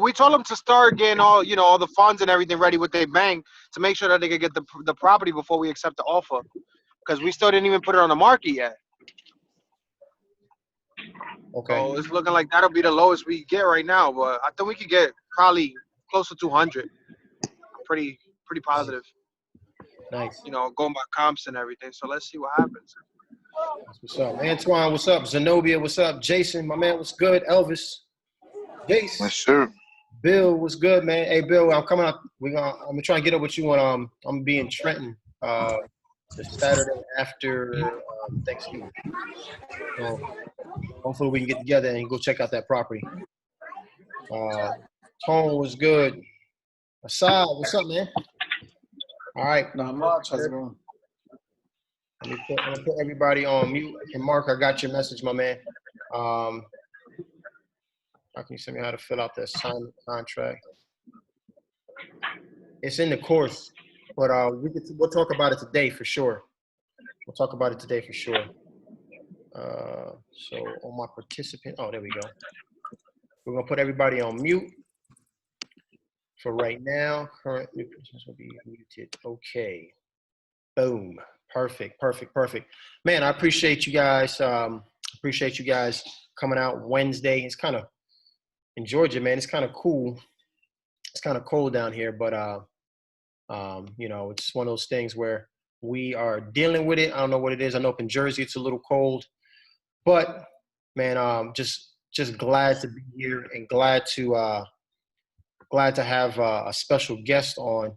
We told them to start getting all the funds and everything ready with their bank to make sure that they could get the property before we accept the offer, because we still didn't even put it on the market yet. Okay. So it's looking like that'll be the lowest we get right now, but I think we could get probably close to 200. Pretty positive. Nice. Going by comps and everything. So let's see what happens. That's what's up. Antoine, what's up? Zenobia, what's up? Jason, my man, what's good? Elvis, Jace. Yes, sir. Bill, what's good, man? Hey, Bill, I'm coming out. I'm gonna try and get up with you on. I'm gonna be in Trenton the Saturday after Thanksgiving. So hopefully we can get together and go check out that property. Tone was good. Asad, what's up, man? All right. Not much. How's it going? I'm gonna put everybody on mute. And Mark, I got your message, my man. How can you send me how to fill out that signed contract? It's in the course, but we'll talk about it today for sure. We'll talk about it today for sure. So on my participant, oh, there we go. We're gonna put everybody on mute for right now. Current new participants will be muted. Okay. Boom. Perfect. Man, I appreciate you guys. Appreciate you guys coming out Wednesday. It's kind of in Georgia, man. It's kind of cool. It's kind of cold down here, but it's one of those things where we are dealing with it. I don't know what it is. I know up in Jersey it's a little cold, but man, just glad to be here and glad to have a special guest on.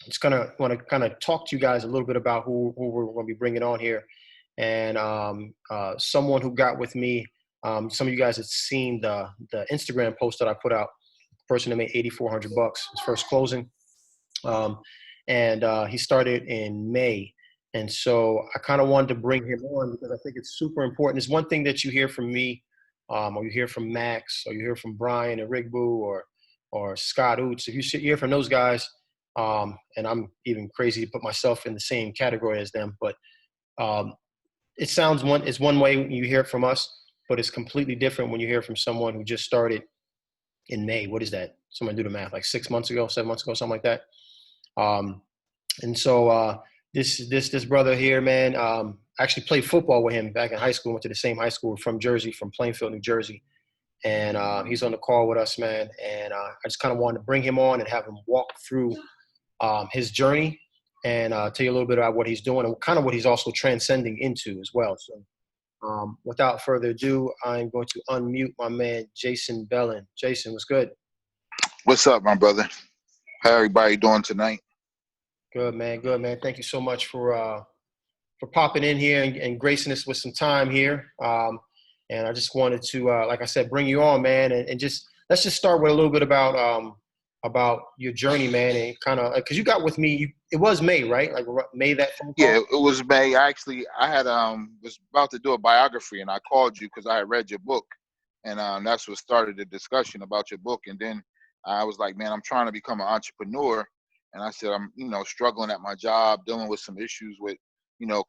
Just want to kind of talk to you guys a little bit about who we're going to be bringing on here, and someone who got with me. Some of you guys have seen the Instagram post that I put out. The person that made $8,400 his first closing, and he started in May. And so I kind of wanted to bring him on because I think it's super important. It's one thing that you hear from me, or you hear from Max, or you hear from Brian and Rigbu, or Scott Oots. If you hear from those guys, and I'm even crazy to put myself in the same category as them, but it's one way when you hear it from us, but it's completely different when you hear from someone who just started in May. What is that? Someone do the math, like 6 months ago, 7 months ago, something like that. And so this brother here, man, I actually played football with him back in high school. Went to the same high school from Jersey, from Plainfield, New Jersey. And he's on the call with us, man. And I just kind of wanted to bring him on and have him walk through his journey and tell you a little bit about what he's doing and kind of what he's also transcending into as well. So without further ado, I'm going to unmute my man, Jason Bellin. Jason, what's good? What's up, my brother? How everybody doing tonight? Good, man. Good, man. Thank you so much for popping in here and gracing us with some time here. And I just wanted to, like I said, bring you on, man, and just let's just start with a little bit about your journey, man, and kind of because you got with me. It was May, right? Like May that phone call? Yeah, it was May. Actually, I had was about to do a biography, and I called you because I had read your book, and that's what started the discussion about your book. And then I was like, man, I'm trying to become an entrepreneur, and I said I'm struggling at my job, dealing with some issues with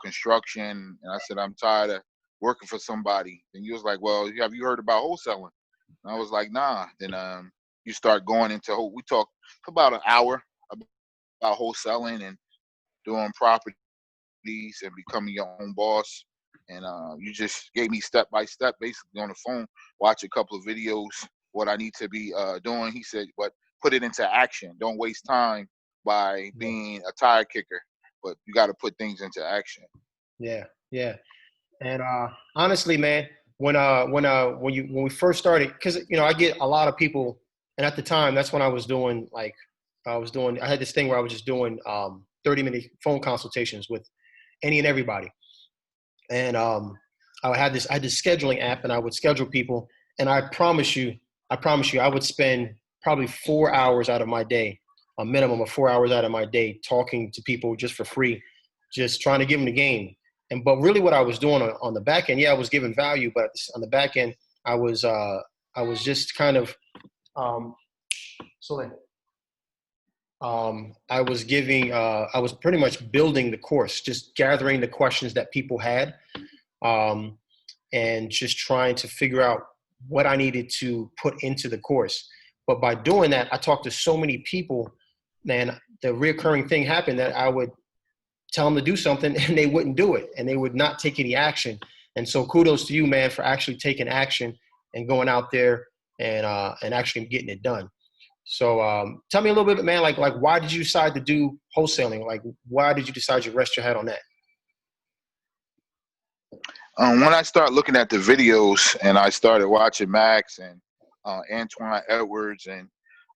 construction, and I said I'm tired of working for somebody. And you was like, well, have you heard about wholesaling? And I was like, nah. Then you start going into we talked for about an hour about wholesaling and doing properties and becoming your own boss. And you just gave me step by step, basically on the phone, watch a couple of videos, what I need to be doing. He said, but put it into action. Don't waste time by being a tire kicker, but you got to put things into action. Yeah. And honestly, man, when we first started, because I get a lot of people, and at the time that's when I was doing I had this thing where I was just doing 30-minute phone consultations with any and everybody, and I had this scheduling app, and I would schedule people, and I promise you, I would spend probably 4 hours out of my day, a minimum of 4 hours out of my day, talking to people just for free, just trying to give them the game. But really what I was doing on the back end, I was giving value, but on the back end, I was just kind of, I was pretty much building the course, just gathering the questions that people had, and just trying to figure out what I needed to put into the course. But by doing that, I talked to so many people, man, the reoccurring thing happened that I would tell them to do something and they wouldn't do it, and they would not take any action. And so kudos to you, man, for actually taking action and going out there and actually getting it done. So tell me a little bit, man, like why did you decide to do wholesaling? Like, why did you decide to rest your head on that? When I started looking at the videos and I started watching Max and Antoine Edwards, and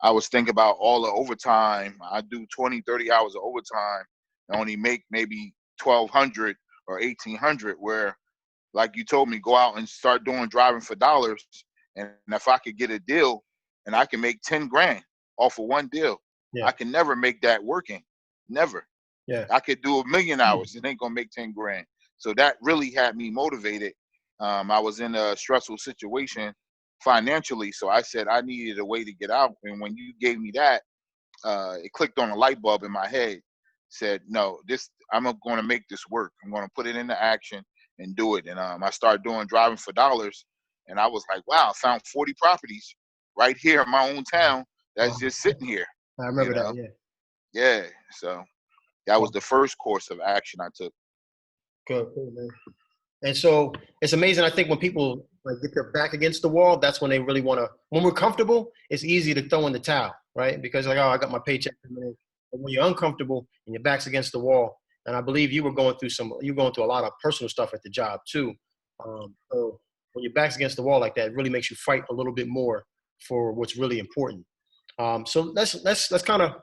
I was thinking about all the overtime. I do 20, 30 hours of overtime and only make maybe 1,200 or 1,800, where, like you told me, go out and start doing driving for dollars. And if I could get a deal and I can make 10 grand off of one deal, Yeah. I can never make that working. Never. Yeah. I could do 1,000,000 hours. It ain't going to make 10 grand. So that really had me motivated. I was in a stressful situation financially. So I said I needed a way to get out. And when you gave me that, it clicked on a light bulb in my head. Said, no, I'm going to make this work. I'm going to put it into action and do it. And I started doing driving for dollars. And I was like, wow, I found 40 properties right here in my own town that's just sitting here. I remember that, yeah. Yeah. So that was the first course of action I took. Good, man. And so it's amazing. I think when people like get their back against the wall, that's when they really want to. When we're comfortable, it's easy to throw in the towel, right? Because like, oh, I got my paycheck coming in. But when you're uncomfortable and your back's against the wall, and I believe you were going through a lot of personal stuff at the job too. So when your back's against the wall like that, it really makes you fight a little bit more for what's really important. So let's kind of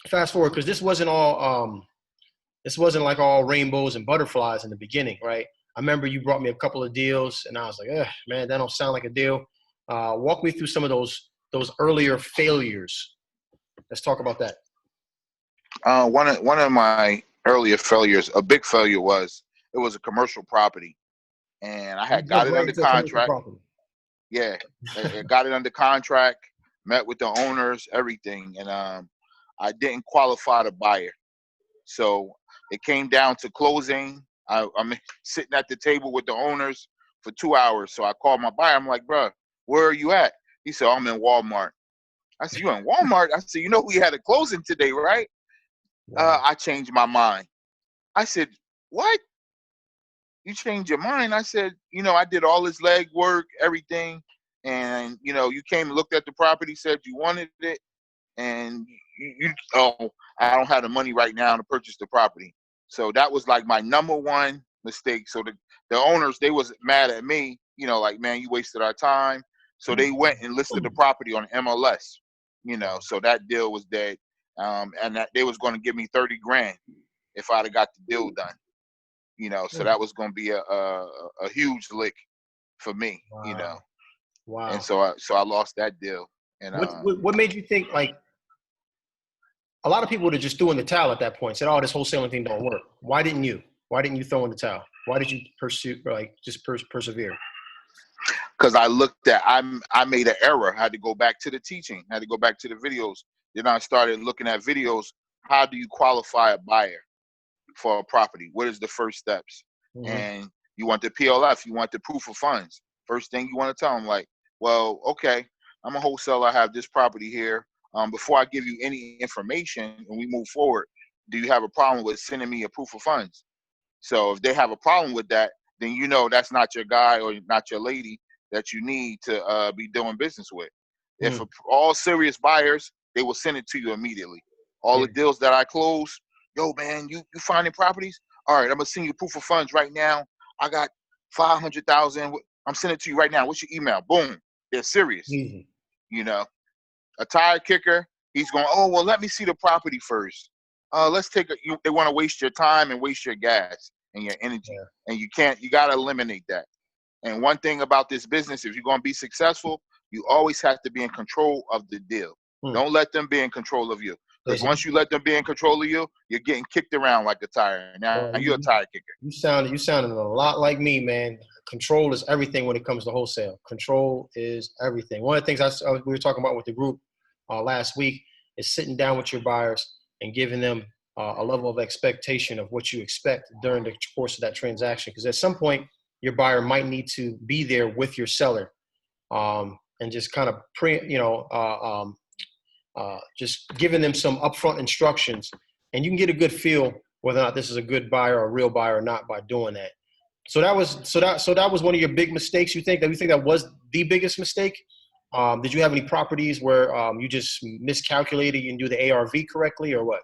fast forward, because this wasn't like all rainbows and butterflies in the beginning, right? I remember you brought me a couple of deals, and I was like, man, that don't sound like a deal. Walk me through some of those earlier failures. Let's talk about that. One of my earlier failures, a big failure, was it was a commercial property, and I had got it under contract. Yeah, I got it under contract, met with the owners, everything, and I didn't qualify the buyer. So it came down to closing. I'm sitting at the table with the owners for 2 hours. So I called my buyer. I'm like, bro, where are you at? He said, I'm in Walmart. I said, you in Walmart? I said, we had a closing today, right? Wow. I changed my mind. I said, what? You changed your mind? I said, I did all this leg work, everything. And, you came and looked at the property, said you wanted it. And I don't have the money right now to purchase the property. So that was like my number one mistake. So the owners, they was mad at me, like, man, you wasted our time. So they went and listed the property on MLS, so that deal was dead. And that they was going to give me 30 grand if I'd have got the deal done, so that was going to be a huge lick for me, Wow. Wow. And so I lost that deal. And what made you think, like, a lot of people would have just threw in the towel at that point, said, oh, this wholesaling thing don't work. Why didn't you? Why didn't you throw in the towel? Why did you persevere? Because I looked at, I made an error. I had to go back to the teaching. I had to go back to the videos. Then I started looking at videos. How do you qualify a buyer for a property? What is the first steps? Mm-hmm. And you want the PLF. You want the proof of funds. First thing you want to tell them, like, well, okay, I'm a wholesaler. I have this property here. Before I give you any information and we move forward, do you have a problem with sending me a proof of funds? So if they have a problem with that, then that's not your guy or not your lady that you need to be doing business with. If all serious buyers, they will send it to you immediately. All the deals that I close, yo, man, you finding properties? All right, I'm going to send you proof of funds right now. I got 500,000. I'm sending it to you right now. What's your email? Boom. They're serious. A tire kicker, he's going, oh, well, let me see the property first. Let's take they want to waste your time and waste your gas and your energy. Yeah. And you got to eliminate that. And one thing about this business, if you're going to be successful, you always have to be in control of the deal. Don't let them be in control of you. Because once you let them be in control of you, you're getting kicked around like a tire. Now you're a tire kicker. You sounded a lot like me, man. Control is everything when it comes to wholesale. Control is everything. One of the things we were talking about with the group last week is sitting down with your buyers and giving them a level of expectation of what you expect during the course of that transaction. Because at some point, your buyer might need to be there with your seller and just kind of just giving them some upfront instructions, and you can get a good feel whether or not this is a good buyer or a real buyer or not by doing that. So that was one of your big mistakes. You think that was the biggest mistake? Did you have any properties where you just miscalculated, you didn't do the ARV correctly, or what?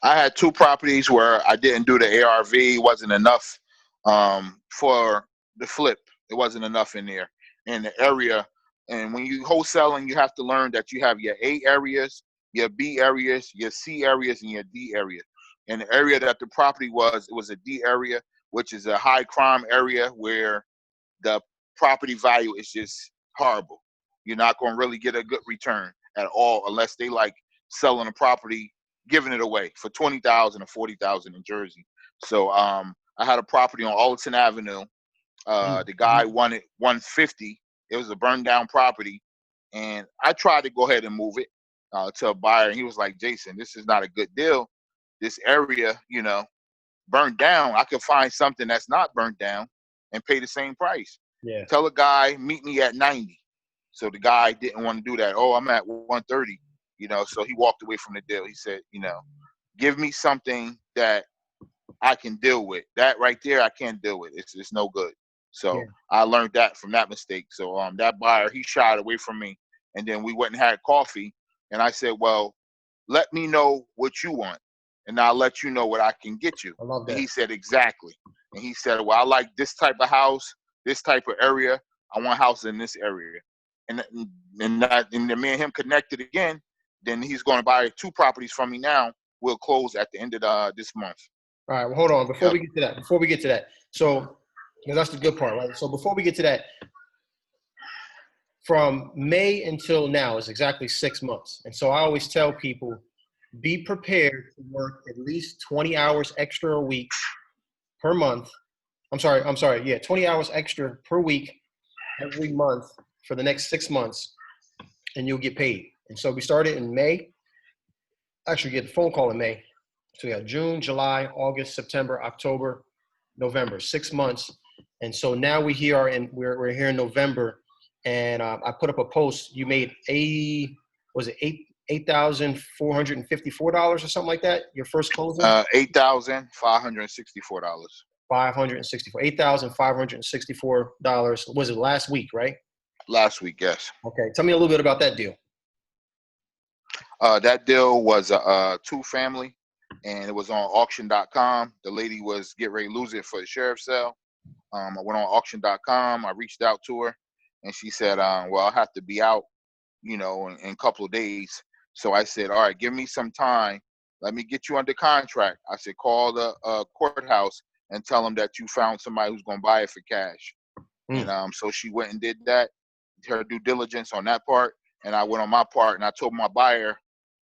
I had 2 properties where I didn't do the ARV. It wasn't enough for the flip. It wasn't enough in there in the area. And when you wholesaling, you have to learn that you have your A areas, your B areas, your C areas, and your D area. And the area that the property was, it was a D area, which is a high crime area where the property value is just horrible. You're not going to really get a good return at all unless they like selling a property, giving it away for $20,000 or $40,000 in Jersey. So I had a property on Alton Avenue. The guy wanted $150. It was a burned down property, and I tried to go ahead and move it to a buyer. And he was like, "Jason, this is not a good deal. This area, burned down. I could find something that's not burned down and pay the same price. Yeah. Tell a guy, meet me at 90. So the guy didn't want to do that. Oh, I'm at 130. So he walked away from the deal. He said, give me something that I can deal with. That right there, I can't deal with. It's no good. So I learned that from that mistake. So that buyer, he shied away from me. And then we went and had coffee. And I said, well, let me know what you want, and I'll let you know what I can get you. I love that. And he said, exactly. And he said, well, I like this type of house, this type of area. I want a house in this area. And then me and him connected again. Then he's going to buy 2 properties from me now. We'll close at the end of this month. All right. Well, hold on. Before we get to that. So that's the good part, right? So before we get to that, from May until now is exactly 6 months. And so I always tell people, be prepared to work at least 20 hours extra a week per month. I'm sorry. Yeah, 20 hours extra per week every month for the next 6 months, and you'll get paid. And so we started in May. Actually, get the phone call in May. So we got June, July, August, September, October, November, 6 months. And so now we're here in November, and I put up a post. You made $8,454 or something like that. Your first closing? $8,564. $8,564. Was it last week, right? Last week, yes. Okay, tell me a little bit about that deal. That deal was a 2-family, and it was on auction.com. The lady was getting ready to lose it for the sheriff's sale. I went on auction.com. I reached out to her, and she said, well, I'll have to be out, in a couple of days. So I said, all right, give me some time. Let me get you under contract. I said, call the courthouse and tell them that you found somebody who's going to buy it for cash. And so she went and did that, her due diligence on that part. And I went on my part, and I told my buyer,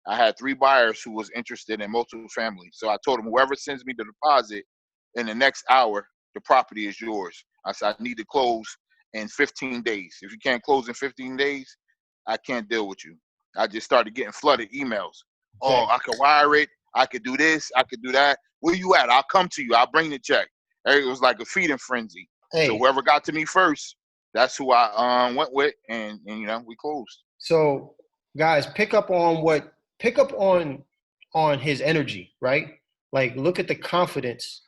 I had 3 buyers who was interested in multiple families. So I told them, whoever sends me the deposit in the next hour, the property is yours. I said, I need to close in 15 days. If you can't close in 15 days, I can't deal with you. I just started getting flooded emails. Oh, I could wire it. I could do this. I could do that. Where you at? I'll come to you. I'll bring the check. It was like a feeding frenzy. Hey. So whoever got to me first, that's who I went with, and we closed. So guys, pick up on his energy, right? Like, look at the confidence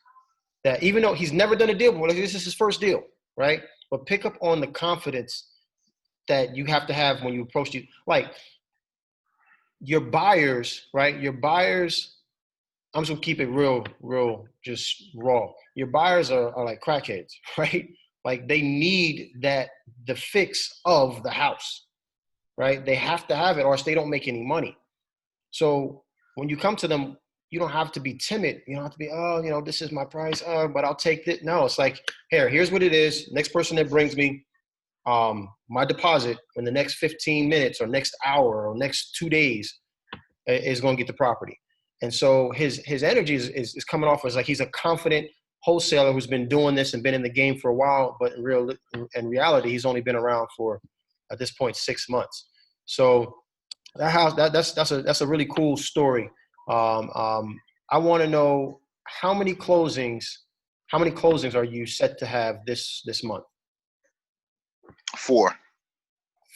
that, even though he's never done a deal before, like, this is his first deal, right? But pick up on the confidence that you have to have when you approach you. Like, your buyers, right? Your buyers, I'm just gonna keep it real, just raw. Your buyers are like crackheads, right? Like, they need the fix of the house, right? They have to have it, or else they don't make any money. So when you come to them, you don't have to be timid. You don't have to be, this is my price, but I'll take it. No, it's like, here's what it is. Next person that brings me my deposit in the next 15 minutes or next hour or next 2 days is going to get the property. And so his energy is coming off as like he's a confident wholesaler who's been doing this and been in the game for a while, but in reality, he's only been around for, at this point, 6 months. So that's a really cool story. I want to know how many closings are you set to have this month? 4.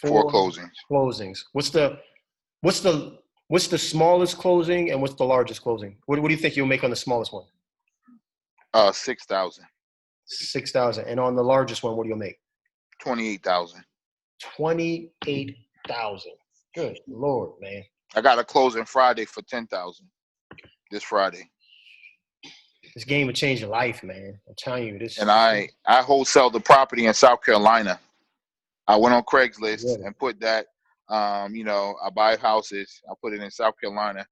4 closings. Closings. What's the smallest closing and what's the largest closing? What do you think you'll make on the smallest one? 6,000. 6,000. And on the largest one, what do you make? 28,000. 28,000. Good Lord, man. I got a closing Friday for 10,000. This Friday. This game would change your life, man. I'm telling you this. And I wholesale the property in South Carolina. I went on Craigslist and put that. I buy houses. I put it in South Carolina,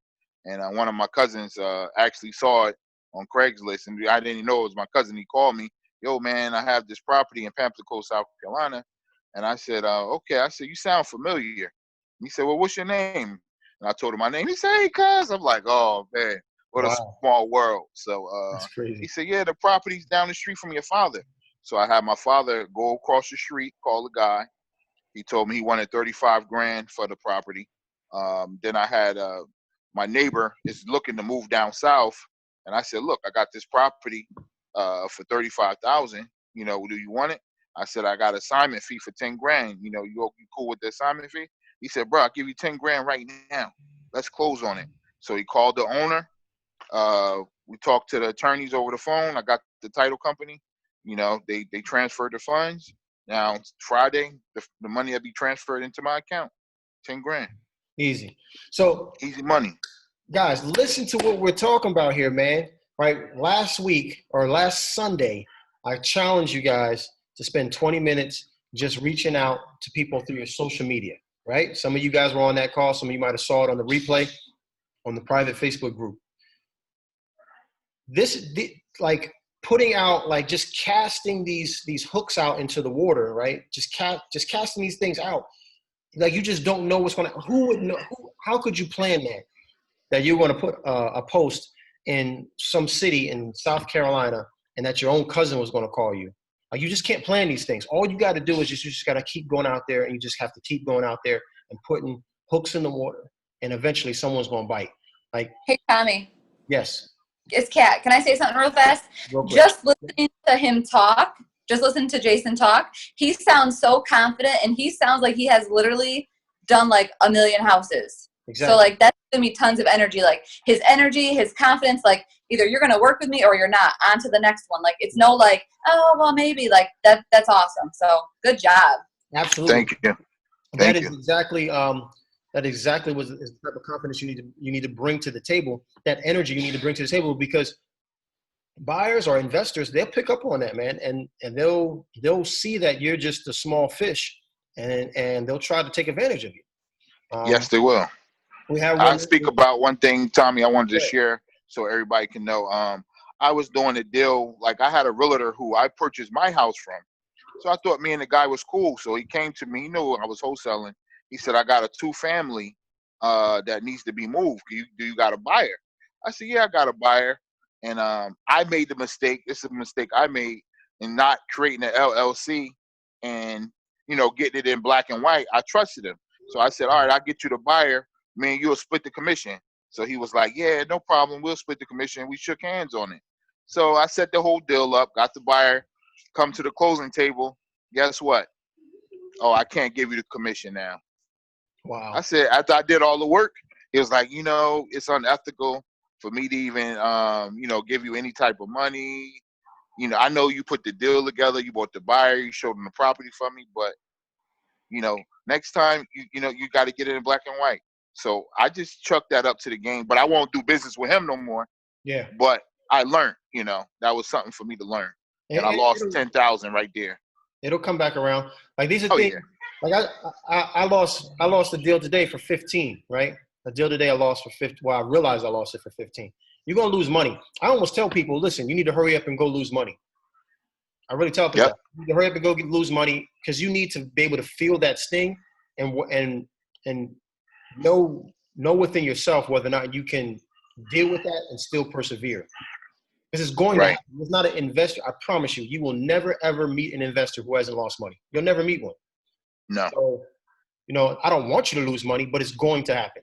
and one of my cousins actually saw it on Craigslist, and I didn't know it was my cousin. He called me, "Yo, man, I have this property in Pamplico, South Carolina," and I said, "Okay." I said, "You sound familiar." And he said, "Well, what's your name?" And I told him my name. He said, "Hey, cuz." I'm like, "Oh man, what a small world." So that's crazy. He said, "Yeah, the property's down the street from your father." So I had my father go across the street, call the guy. He told me he wanted 35 grand for the property. Then I had my neighbor is looking to move down south, and I said, "Look, I got this property for 35,000. You do you want it?" I said, "I got assignment fee for 10 grand. You cool with the assignment fee?" He said, "Bro, I'll give you 10 grand right now. Let's close on it." So he called the owner. We talked to the attorneys over the phone. I got the title company. They transferred the funds. Now Friday, the money will be transferred into my account. 10 grand. Easy. So easy money. Guys, listen to what we're talking about here, man. Right? Last Sunday, I challenged you guys to spend 20 minutes just reaching out to people through your social media, right? Some of you guys were on that call. Some of you might have saw it on the replay on the private Facebook group. Putting out, like, just casting these hooks out into the water, right? Just casting these things out. Like, you just don't know what's going to, who would know, how could you plan that you're going to put a post in some city in South Carolina and that your own cousin was going to call you? Like, you just can't plan these things. All you got to do is you just got to keep going out there, and you just have to keep going out there and putting hooks in the water, and eventually someone's going to bite. Like, hey, Tommy. Yes. It's Kat. Can I say something real fast? Just listening to him talk, just listen to Jason talk, he sounds so confident, and he sounds like he has literally done like 1 million houses. Exactly. So like that's giving me tons of energy. Like his energy, his confidence, like either you're gonna work with me or you're not. On to the next one. Like it's no like, oh well maybe, like that's awesome. So good job. Absolutely. Thank you. That is exactly was the type of confidence you need to bring to the table. That energy you need to bring to the table, because buyers or investors, they'll pick up on that, man, and they'll see that you're just a small fish, and they'll try to take advantage of you. Yes, they will. I'll speak about one thing, Tommy, I wanted to share so everybody can know. I was doing a deal, like I had a realtor who I purchased my house from. So I thought me and the guy was cool. So he came to me, he knew I was wholesaling. He said, "I got a 2-family that needs to be moved. Do you got a buyer?" I said, "Yeah, I got a buyer." And I made the mistake. This is a mistake I made in not creating an LLC and, getting it in black and white. I trusted him. So I said, "All right, I'll get you the buyer. Man, you'll split the commission." So he was like, "Yeah, no problem. We'll split the commission." We shook hands on it. So I set the whole deal up, got the buyer, come to the closing table. Guess what? "Oh, I can't give you the commission now." Wow. I said, after I did all the work, it was like, it's unethical for me to even, give you any type of money. I know you put the deal together, you bought the buyer, you showed them the property for me, but, next time, you got to get it in black and white. So I just chucked that up to the game, but I won't do business with him no more. Yeah. But I learned, that was something for me to learn. And I lost 10,000 right there. It'll come back around. Like, these are things. Yeah. Like I lost a deal today for 15, right? A deal today I lost for 50. Well, I realized I lost it for 15. You're going to lose money. I almost tell people, listen, you need to hurry up and go lose money. I really tell people that. You need to hurry up and go lose money, because you need to be able to feel that sting and know within yourself whether or not you can deal with that and still persevere. Because it's going to happen. It's not an investor. I promise you, you will never, ever meet an investor who hasn't lost money. You'll never meet one. No. So, I don't want you to lose money, but it's going to happen.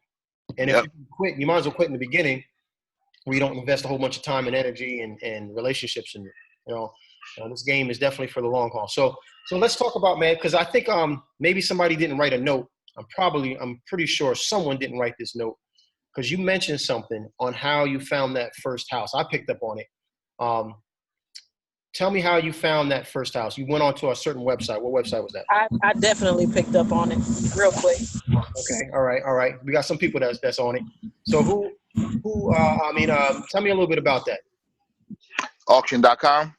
And if you quit, you might as well quit in the beginning, where you don't invest a whole bunch of time and energy and relationships. And, This game is definitely for the long haul. So let's talk about, man, because I think maybe somebody didn't write a note. I'm pretty sure someone didn't write this note, because you mentioned something on how you found that first house. I picked up on it. Tell me how you found that first house. You went onto a certain website. What website was that? I definitely picked up on it real quick. Okay. All right. We got some people that's on it. So tell me a little bit about that. Auction.com.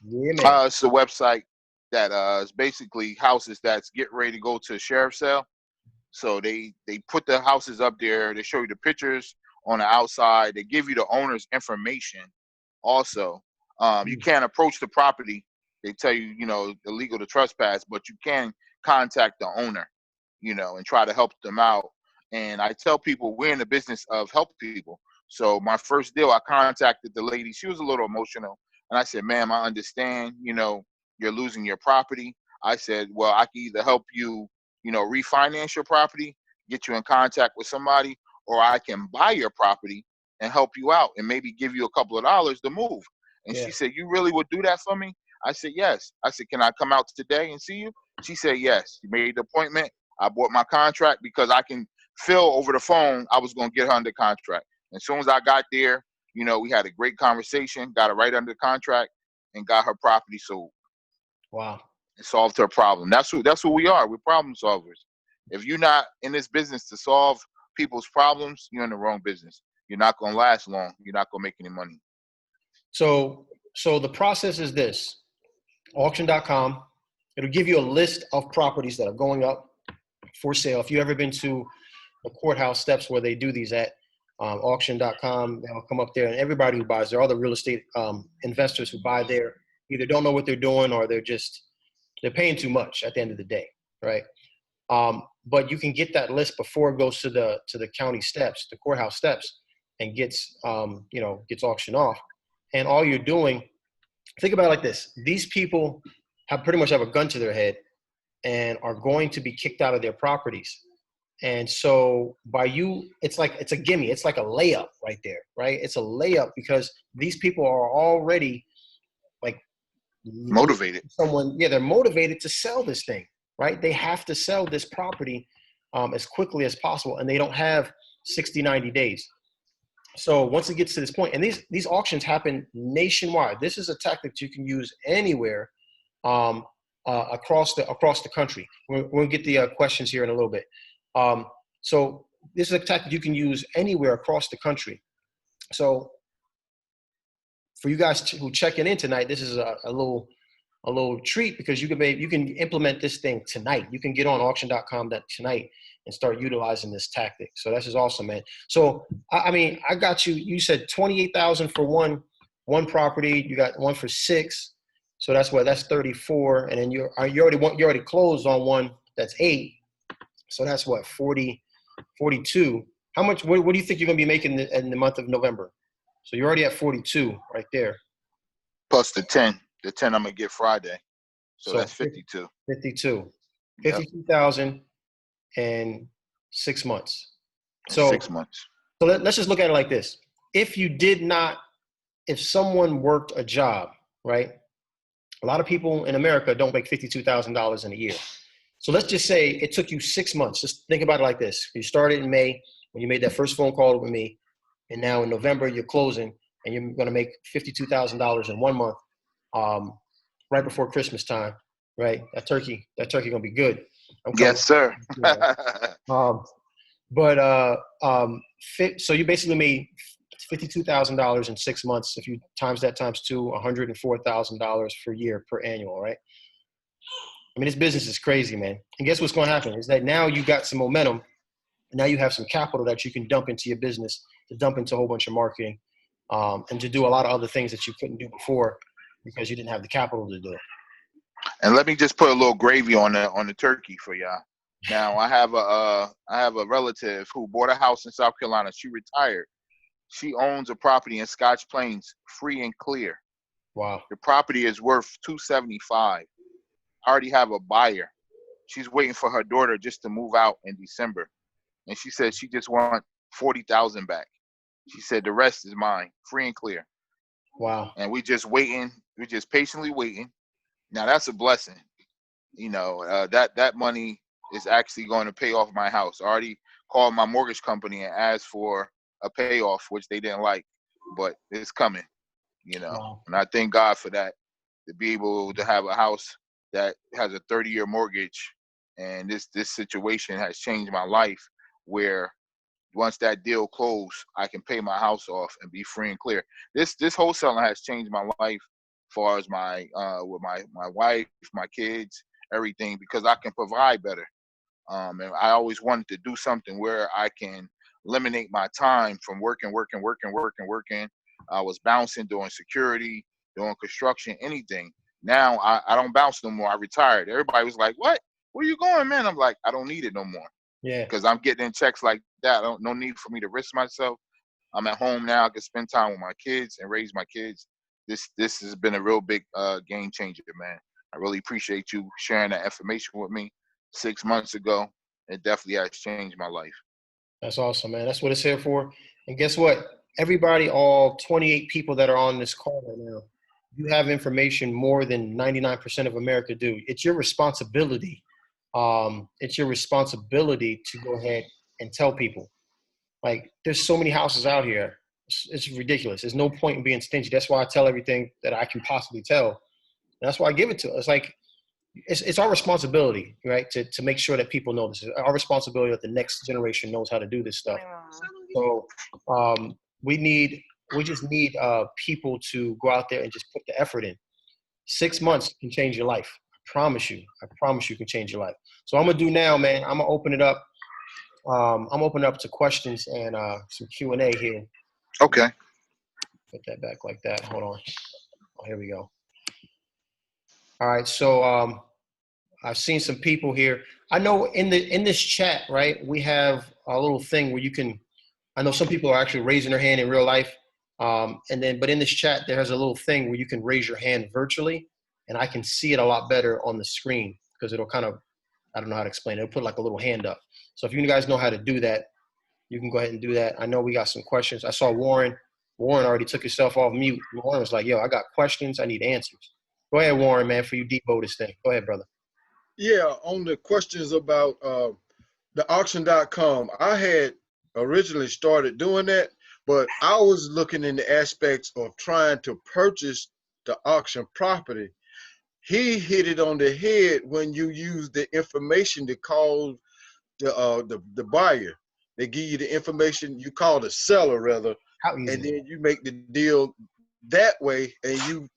Yeah, man. It's a website that is basically houses that's getting ready to go to a sheriff's sale. So they put the houses up there. They show you the pictures on the outside. They give you the owner's information also. You can't approach the property. They tell you, illegal to trespass, but you can contact the owner, and try to help them out. And I tell people we're in the business of helping people. So my first deal, I contacted the lady. She was a little emotional. And I said, ma'am, I understand, you're losing your property. I said, well, I can either help you, refinance your property, get you in contact with somebody, or I can buy your property and help you out and maybe give you a couple of dollars to move. And she said, you really would do that for me? I said, yes. I said, can I come out today and see you? She said, yes. She made the appointment. I bought my contract because I can feel over the phone I was going to get her under contract. As soon as I got there, we had a great conversation, got her right under contract, and got her property sold. Wow. And solved her problem. That's who we are. We're problem solvers. If you're not in this business to solve people's problems, you're in the wrong business. You're not going to last long. You're not going to make any money. So the process is this. Auction.com, it'll give you a list of properties that are going up for sale. If you've ever been to the courthouse steps where they do these at, auction.com, they'll come up there, and everybody who buys there, all the real estate investors who buy there, either don't know what they're doing or they're paying too much at the end of the day, right? But you can get that list before it goes to the county steps, the courthouse steps, and gets auctioned off. And all you're doing, think about it like this: these people pretty much have a gun to their head and are going to be kicked out of their properties. And so it's a gimme. It's like a layup right there, right? It's a layup because these people are already like motivated. They're motivated to sell this thing, right? They have to sell this property as quickly as possible, and they don't have 60, 90 days. So once it gets to this point, and these auctions happen nationwide. This is a tactic you can use anywhere across the country. We'll get the questions here in a little bit. So this is a tactic you can use anywhere across the country. So for you guys who checking in tonight, this is a little treat, because you can implement this thing tonight. You can get on auction.com tonight and start utilizing this tactic. So this is awesome, man. So I got you. You said 28,000 for one property. You got one for 6. So that's 34. And then you already closed on one that's 8. So that's 42. How much? What do you think you're gonna be making in the month of November? So you're already at 42 right there. Plus the 10. The 10 I'm gonna get Friday. So that's 52. 52,000 in 6 months. So 6 months. So let's just look at it like this. If someone worked a job, right? A lot of people in America don't make $52,000 in a year. So let's just say it took you 6 months. Just think about it like this. You started in May when you made that first phone call with me, and now in November you're closing, and you're going to make $52,000 in 1 month, right before Christmas time, right? That turkey gonna be good. Yes, sir. So you basically made $52,000 in 6 months. If you times that times 2, $104,000 per year per annual, right? I mean, this business is crazy, man. And guess what's going to happen is that now you got some momentum. Now you have some capital that you can dump into your business, to dump into a whole bunch of marketing, and to do a lot of other things that you couldn't do before because you didn't have the capital to do it. And let me just put a little gravy on the turkey for y'all. Now I have a relative who bought a house in South Carolina. She retired. She owns a property in Scotch Plains, free and clear. Wow. The property is worth $275. I already have a buyer. She's waiting for her daughter just to move out in December. And she said she just wants $40,000 back. She said the rest is mine, free and clear. Wow. And we just waiting. We're just patiently waiting. Now that's a blessing. That money is actually going to pay off my house. I already called my mortgage company and asked for a payoff, which they didn't like, but it's coming, Wow. and I thank God for that, to be able to have a house that has a 30-year mortgage. And this situation has changed my life, where once that deal closed, I can pay my house off and be free and clear. This wholesaling has changed my life, as far as my with my wife, my kids, everything, because I can provide better. And I always wanted to do something where I can eliminate my time from working. I was bouncing, doing security, doing construction, anything. Now I don't bounce no more. I retired. Everybody was like, "What? Where you going, man?" I'm like, I don't need it no more, Yeah. because I'm getting in checks like that. No need for me to risk myself. I'm at home now. I can spend time with my kids and raise my kids. This has been a real big game changer, man. I really appreciate you sharing that information with me 6 months ago. It definitely has changed my life. That's awesome, man. That's what it's here for. And guess what? Everybody, all 28 people that are on this call right now, you have information more than 99% of America do. It's your responsibility. It's your responsibility to go ahead and tell people. Like, there's so many houses out here. It's ridiculous. There's no point in being stingy. That's why I tell everything that I can possibly tell. And that's why I give it to. It's like, it's our responsibility, right, to make sure that people know this. It's our responsibility that the next generation knows how to do this stuff. So we just need people to go out there and just put the effort in. 6 months can change your life. I promise you can change your life. So I'm gonna do now, man. I'm gonna open it up. I'm opening up to questions and some Q&A here. Okay. Put that back like that. Hold on. Oh, here we go. All right. So I've seen some people here. I know in this chat, right, we have a little thing where you can. I know some people are actually raising their hand in real life, but in this chat there's a little thing where you can raise your hand virtually, and I can see it a lot better on the screen because it'll kind of, I don't know how to explain it. It'll put like a little hand up. So if you guys know how to do that, you can go ahead and do that. I know we got some questions. I saw Warren. Warren already took himself off mute. Warren was like, "Yo, I got questions. I need answers." Go ahead, Warren, man, for you debo this thing. Go ahead, brother. Yeah, on the questions about the auction.com, I had originally started doing that, but I was looking in the aspects of trying to purchase the auction property. He hit it on the head when you use the information to call the buyer. They give you the information, you call the seller rather, How easy? and then you make the deal that way, and you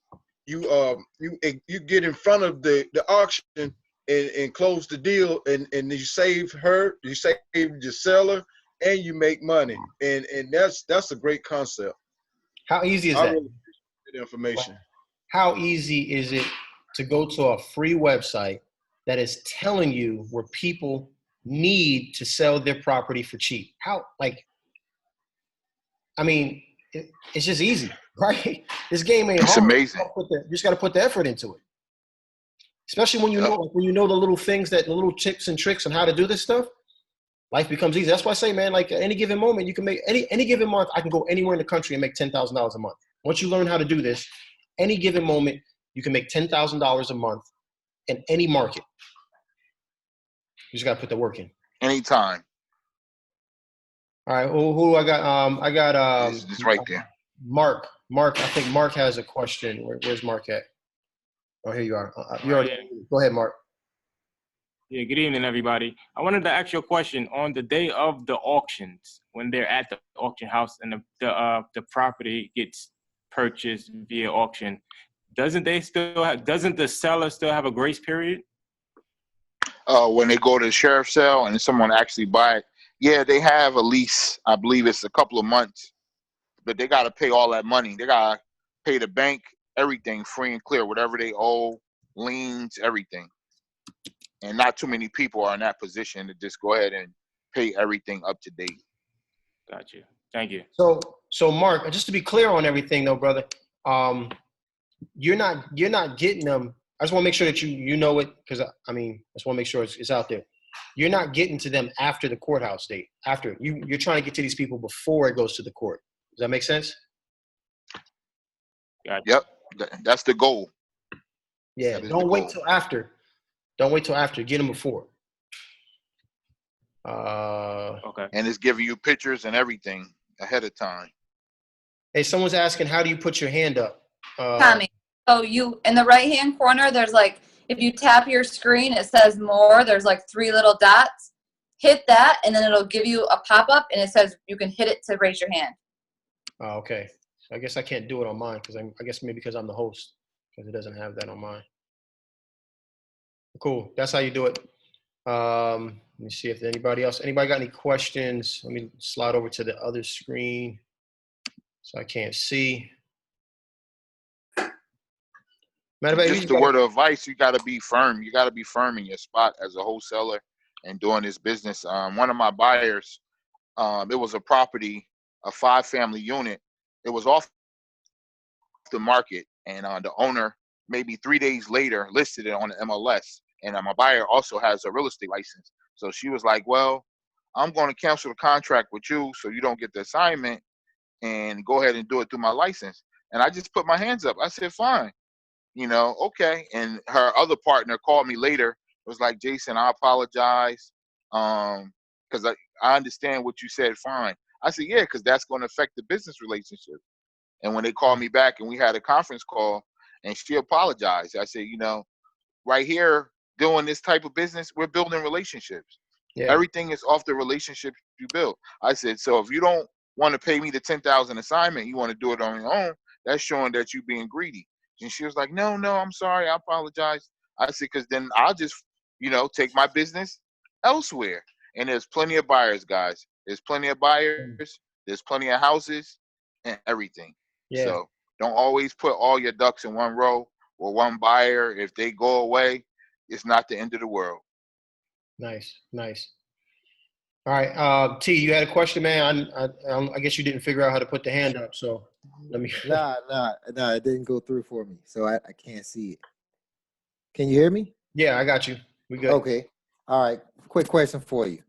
get in front of the auction and close the deal, and you save your seller, and you make money, and that's a great concept. How easy is I that? really appreciate the information. How easy is it to go to a free website that is telling you where people need to sell their property for cheap? It's just easy, right? This game ain't It's hard. amazing. You just got to put the effort into it. Especially when you know the little things, the little tips and tricks on how to do this stuff. Life becomes easy. That's why I say, man, like at any given moment, you can make any given month. I can go anywhere in the country and make $10,000 a month. Once you learn how to do this, any given moment, you can make $10,000 a month in any market. You just got to put the work in. Anytime. All right. Who I got? I got It's right there. Mark. I think Mark has a question. Where's Mark at? Oh, here you are. Go ahead, Mark. Yeah, good evening, everybody. I wanted to ask you a question. On the day of the auctions, when they're at the auction house and the property gets purchased via auction, doesn't the seller still have a grace period? When they go to the sheriff's sale and someone actually buy it, yeah, they have a lease. I believe it's a couple of months, but they got to pay all that money. They got to pay the bank everything free and clear, whatever they owe, liens, everything. And not too many people are in that position to just go ahead and pay everything up to date. Got you. Thank you. So Mark, just to be clear on everything though, brother, you're not getting them. I just want to make sure that you know it, because I just want to make sure it's out there. You're not getting to them after the courthouse date. After you're trying to get to these people before it goes to the court. Does that make sense? Got you. Yep. That's the goal. Yeah, That is don't the wait goal. till after. Don't wait till after. Get them before. Okay. And it's giving you pictures and everything ahead of time. Hey, someone's asking, how do you put your hand up? Tommy, so you, in the right-hand corner, there's like, if you tap your screen, it says more. There's like 3 little dots. Hit that, and then it'll give you a pop-up, and it says you can hit it to raise your hand. Oh, okay. I guess I can't do it on mine because I guess maybe because I'm the host, because it doesn't have that on mine. Cool. That's how you do it. Let me see if anybody got any questions. Let me slide over to the other screen so I can't see. Matter of fact, Just a word of advice, you got to be firm. You got to be firm in your spot as a wholesaler and doing this business. One of my buyers, it was a property, a 5-family unit. It was off the market, and the owner maybe 3 days later listed it on the MLS. And my buyer also has a real estate license. So she was like, well, I'm going to cancel the contract with you so you don't get the assignment and go ahead and do it through my license. And I just put my hands up. I said, fine, okay. And her other partner called me later. It was like, Jason, I apologize. Because I understand what you said, fine. I said, yeah, because that's going to affect the business relationship. And when they called me back and we had a conference call and she apologized, I said, right here, doing this type of business, we're building relationships. Yeah. Everything is off the relationships you build. I said, so if you don't want to pay me the $10,000 assignment, you want to do it on your own, that's showing that you're being greedy. And she was like, no, I'm sorry. I apologize. I said, because then I'll just, take my business elsewhere. And there's plenty of buyers, guys. There's plenty of buyers. There's plenty of houses and everything. Yeah. So don't always put all your ducks in one row or one buyer. If they go away, it's not the end of the world. Nice. All right, T, you had a question, man. I guess you didn't figure out how to put the hand up, so let me. Nah, it didn't go through for me, so I can't see it. Can you hear me? Yeah, I got you. We good. Okay. All right. Quick question for you,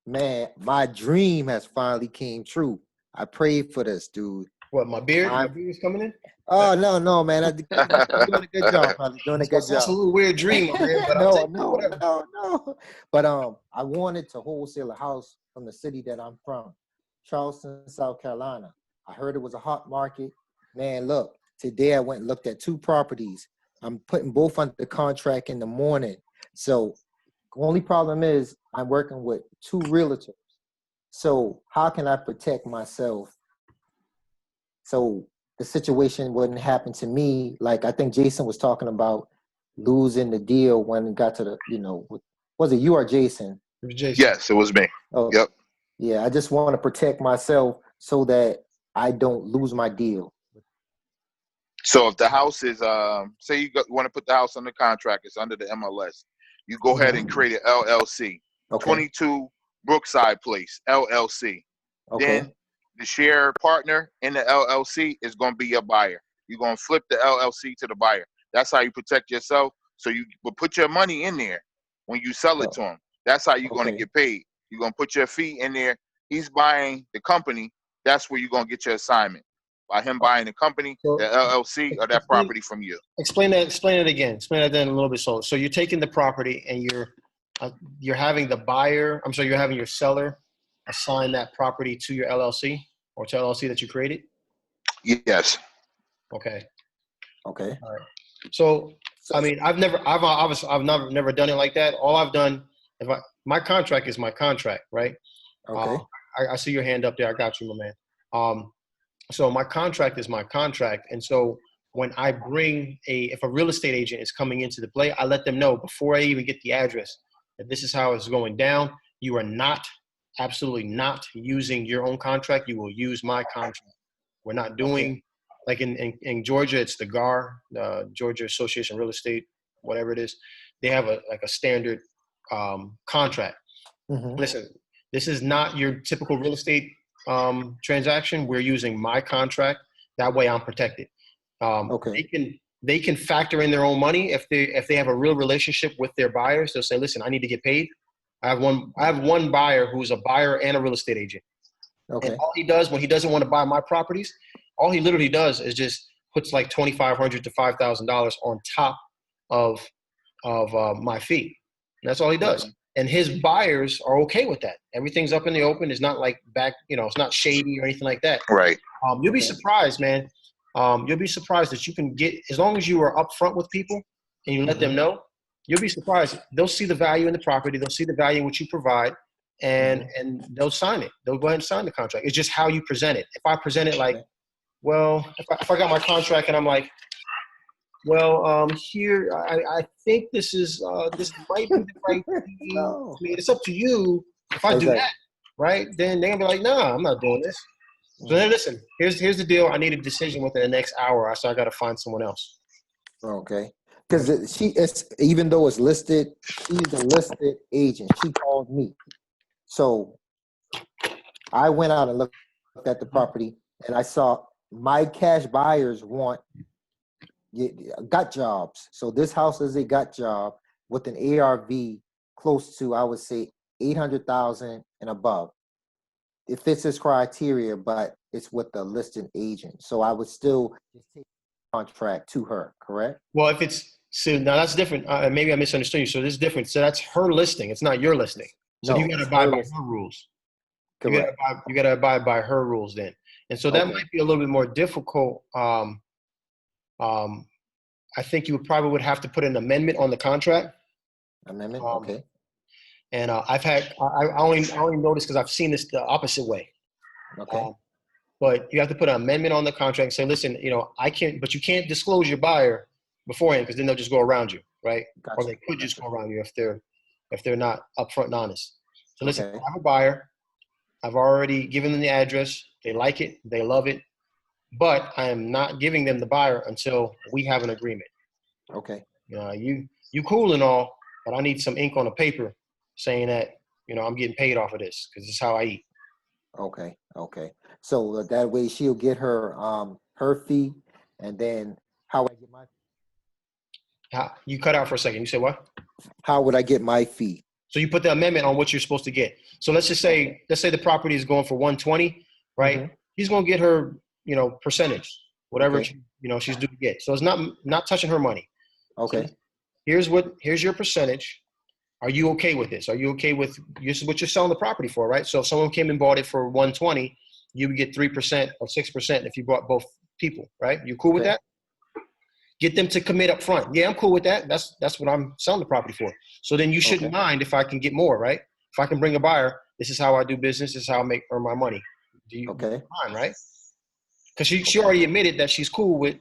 man. My dream has finally came true. I prayed for this, dude. What, my beard? My beard's coming in? Oh no, man! I'm doing a good job, probably doing a good job. That's a little weird dream, man. But No. But I wanted to wholesale a house from the city that I'm from, Charleston, South Carolina. I heard it was a hot market. Man, look, today I went and looked at 2 properties. I'm putting both under contract in the morning. So the only problem is I'm working with 2 realtors. So how can I protect myself so the situation wouldn't happen to me? Like I think Jason was talking about losing the deal when it got to the, was it you or Jason? It was Jason. Yes, it was me. Oh, yep. Yeah, I just want to protect myself so that I don't lose my deal. So if the house is, say you want to put the house under contract, it's under the MLS. You go ahead and create an LLC. Okay. 22 Brookside Place, LLC. Okay. Then the share partner in the LLC is going to be your buyer. You're going to flip the LLC to the buyer. That's how you protect yourself. So you will put your money in there when you sell it to him. That's how you're going to get paid. You're going to put your fee in there. He's buying the company. That's where you're going to get your assignment. By him buying the company, the LLC, or that property from you. Explain it again. Explain that then a little bit slower. So you're taking the property and you're having the buyer, you're having your seller assign that property to your LLC or to LLC that you created? Yes. Okay. All right. So I mean, I've never done it like that. All I've done, my contract is my contract, right? Okay. I see your hand up there. I got you, my man. So my contract is my contract. And so when I bring if a real estate agent is coming into the play, I let them know before I even get the address that this is how it's going down. You are absolutely not using your own contract. You will use my contract. We're not doing, like in Georgia, it's the GAR, Georgia Association of Real Estate, whatever it is. They have a standard contract. Mm-hmm. Listen, this is not your typical real estate transaction. We're using my contract. That way I'm protected. They can factor in their own money if they have a real relationship with their buyers. They'll say, listen, I need to get paid. I have one buyer who's a buyer and a real estate agent. Okay. And all he does when he doesn't want to buy my properties, all he literally does is just puts like $2,500 to $5,000 on top of my fee. And that's all he does. And his buyers are okay with that. Everything's up in the open. It's not like it's not shady or anything like that. Right. You'll be surprised, man. You'll be surprised that you can get, as long as you are upfront with people and you let them know, you'll be surprised. They'll see the value in the property. They'll see the value in what you provide, and they'll sign it. They'll go ahead and sign the contract. It's just how you present it. If I present it like, well, if I got my contract and I'm like, well, here, I think this might be the right thing. No. I mean, it's up to you. If I do that, right, then they're going to be like, nah, I'm not doing this. So then listen, here's the deal. I need a decision within the next hour, so I got to find someone else. Okay. Because even though it's listed, she's the listed agent. She called me. So I went out and looked at the property, and I saw my cash buyers got jobs. So this house is a gut job with an ARV close to, I would say, 800,000 and above. It fits this criteria, but it's with the listing agent. So I would still just take the contract to her, correct? Well, now that's different. Maybe I misunderstood you. So this is different. So that's her listing. It's not your listing. So you got to abide by her rules. Correct. You got to abide by her rules then. And so that might be a little bit more difficult. I think you would have to put an amendment on the contract. Amendment, okay. And I only noticed because I've seen this the opposite way. Okay. But you have to put an amendment on the contract and say, listen, I can't, but you can't disclose your buyer beforehand because then they'll just go around you, right? Gotcha. Or they could just go around you if they're not upfront and honest. So listen, Okay. I have a buyer. I've already given them the address. They like it. They love it. But I am not giving them the buyer until we have an agreement. Okay. You cool and all, but I need some ink on a paper saying that, I'm getting paid off of this because this is how I eat. Okay. So that way she'll get her fee, and then how would I get my fee? You cut out for a second. You said what? How would I get my fee? So you put the amendment on what you're supposed to get. So let's say the property is going for 120, right? He's going to get her, percentage, whatever she's due to get. So it's not touching her money. Okay. So here's your percentage. Are you okay with this? Are you okay with what you're selling the property for, right? So if someone came and bought it for 120, you would get 3% or 6% if you bought both people, right? You cool with that? Get them to commit up front. Yeah, I'm cool with that. That's what I'm selling the property for. So then you shouldn't mind if I can get more, right? If I can bring a buyer, this is how I do business. This is how I earn my money. Do you mind, right? Because she already admitted that she's cool with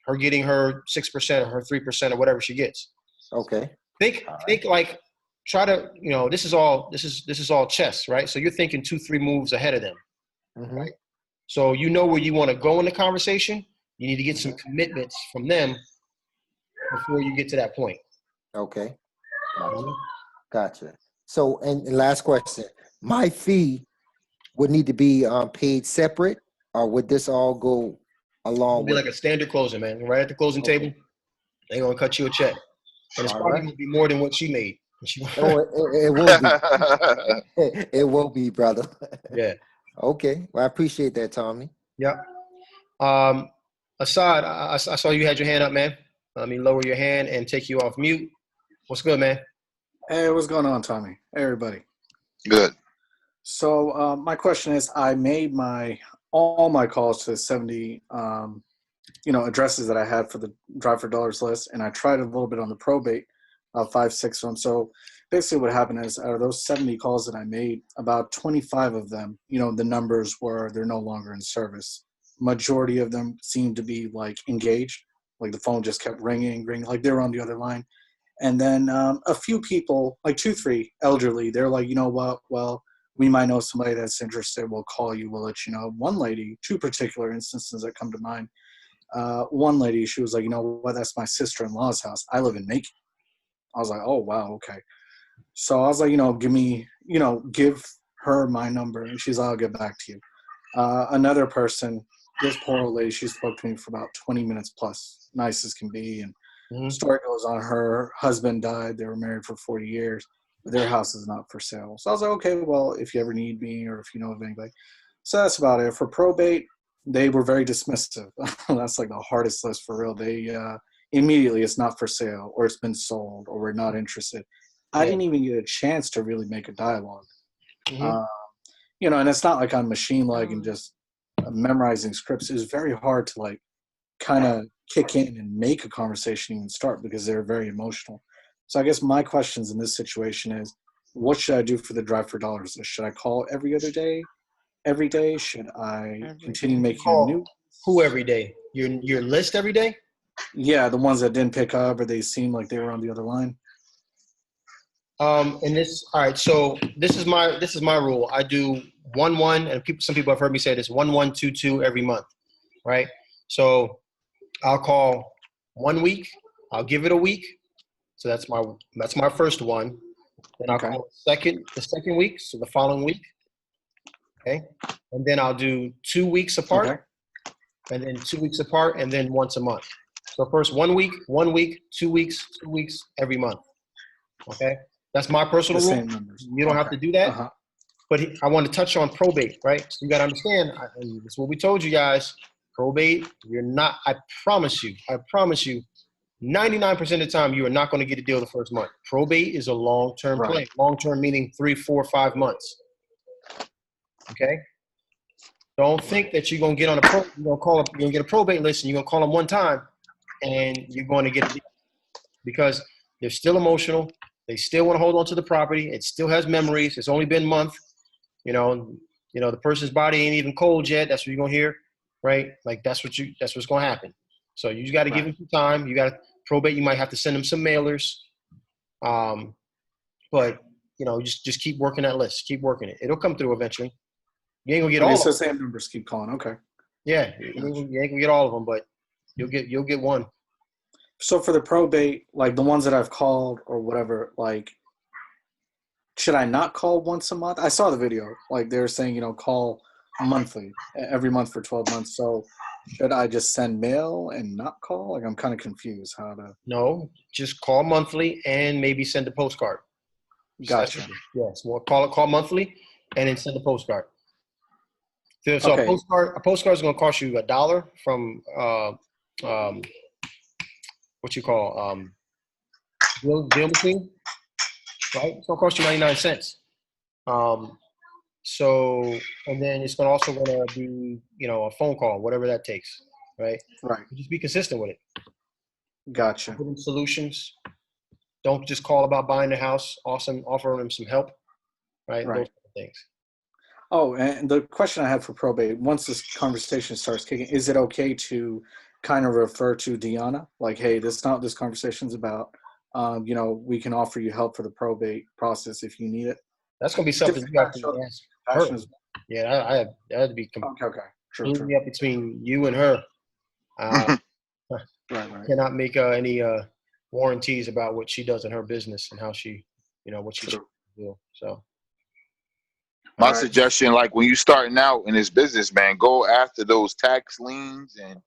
her getting her 6% or her 3% or whatever she gets. Okay. Think like, try to, this is all chess, right? So you're thinking 2-3 moves ahead of them, right? So you know where you want to go in the conversation. You need to get some commitments from them before you get to that point. Okay. Gotcha. So, and last question, my fee would need to be paid separate, or would this all go along It'll be like a standard closing, man. Right at the closing table, they're going to cut you a check. And it's probably going to be more than what she made. It will be. It will be, brother. Yeah. Okay. Well, I appreciate that, Tommy. Yeah. Assad, I saw you had your hand up, man. Let me lower your hand and take you off mute. What's good, man? Hey, what's going on, Tommy? Hey, everybody. Good. So my question is, I made all my calls to the 70 addresses that I had for the Drive for Dollars list, and I tried a little bit on the probate, 5-6 of them. So basically what happened is, out of those 70 calls that I made, about 25 of them, the numbers were they're no longer in service. Majority of them seemed to be like engaged, like the phone just kept ringing, like they were on the other line. And then a few people, like 2-3 elderly, they're like, you know what, well, we might know somebody that's interested. We'll call you. We'll let you know. One lady, 2 particular instances that come to mind. One lady, she was like, you know what, that's my sister-in-law's house. I live in Macon. I was like, oh, wow, okay. So I was like, give her my number. And she's like, I'll get back to you. Another person, this poor old lady, she spoke to me for about 20 minutes plus, nice as can be. And the story goes on, her husband died. They were married for 40 years. But their house is not for sale. So I was like, okay, well, if you ever need me or if you know of anybody. So that's about it. For probate, they were very dismissive. That's like the hardest list for real. They immediately, it's not for sale, or it's been sold, or we're not interested. I didn't even get a chance to really make a dialogue. Mhm. You know, and it's not like I'm machine like and just memorizing scripts. It's very hard to like kind of kick in and make a conversation even start because they're very emotional. So I guess my questions in this situation is, what should I do for the drive for dollars list? Should I call every other day? Every day? Should I continue making a new? Who every day? Your list every day? Yeah, the ones that didn't pick up or they seemed like they were on the other line. And this, all right. So this is my rule. I do 1-1, and some people have heard me say this 1-1, 2-2 every month, right? So I'll call 1 week. I'll give it a week. So that's my first one. Then I'll call the second week. So the following week. Okay. And then I'll do 2 weeks apart, and then 2 weeks apart, and then once a month. So first 1 week, 1 week, 2 weeks, 2 weeks every month. Okay. That's my personal rule. You don't have to do that. But I want to touch on probate, right? So you got to understand, and that's what we told you guys. Probate, you're not, I promise you, 99% of the time, you are not going to get a deal the first month. Probate is a long-term play. Long-term meaning 3, 4, 5 months. Okay? Don't think that you're going to get on you're going to get a probate list and you're going to call them one time and you're going to get a deal. Because they're still emotional. They still want to hold on to the property. It still has memories. It's only been a month. You know, the person's body ain't even cold yet. That's what you're going to hear, right? Like that's what's going to happen. So you just got to give them some time. You got to probate. You might have to send them some mailers. But just keep working that list. Keep working it. It'll come through eventually. You ain't gonna get all of them. Same numbers keep calling. Okay. Yeah, you ain't gonna get all of them, but you'll get one. So for the probate, like the ones that I've called or whatever, like, should I not call once a month? I saw the video. Like they were saying, call monthly, every month for 12 months. So should I just send mail and not call? Like I'm kind of confused how to. No, just call monthly and maybe send a postcard. Gotcha. Yes, well, call monthly and then send a postcard. So a postcard is going to cost you $1 from what you call deal machine, right? It's going to cost you 99 cents. So and then it's also going to be a phone call, whatever that takes, right? Right. Just be consistent with it. Gotcha. Put in solutions. Don't just call about buying the house. Offer them some help, right? Those kind of things. Oh, and the question I had for probate, once this conversation starts kicking, is it okay to kind of refer to Deanna? Like, hey, this is not what this conversation's about. We can offer you help for the probate process if you need it. That's going to be something you have to ask her. Yeah, I had to be completely up between you and her. Cannot make any warranties about what she does in her business and how she, what she should do. So. My suggestion, like when you're starting out in this business, man, go after those tax liens and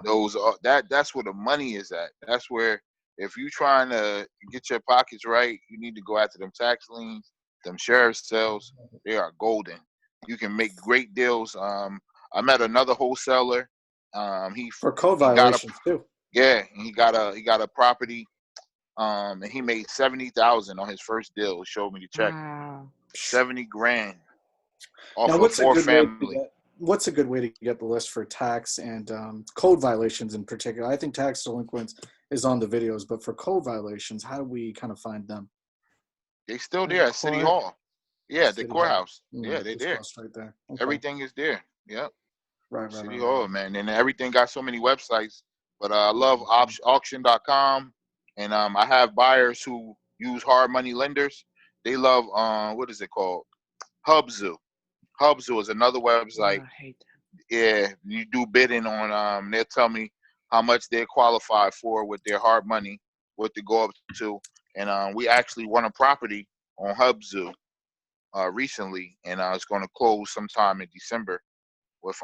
those that's where the money is at. That's where if you're trying to get your pockets right, you need to go after them tax liens, them sheriff's sales. They are golden. You can make great deals. I met another wholesaler. For code violations too. Yeah, and he got a property. And he made $70,000 on his first deal. He showed me the check. Wow. $70,000. Now, what's a good way to get the list for tax and code violations in particular? I think tax delinquents is on the videos, but for code violations, how do we kind of find them? They still there at City Hall. Yeah, the courthouse. Yeah, they're there. Right there. Okay. Everything is there. Yep. Right. City Hall, man. And everything got so many websites. But I love auction.com. And I have buyers who use hard money lenders. They love, what is it called? Hubzu. Hubzu is another website. I hate that. Yeah, you do bidding on, they'll tell me how much they're qualified for with their hard money, what to go up to. And we actually won a property on Hubzu recently, and it's going to close sometime in December with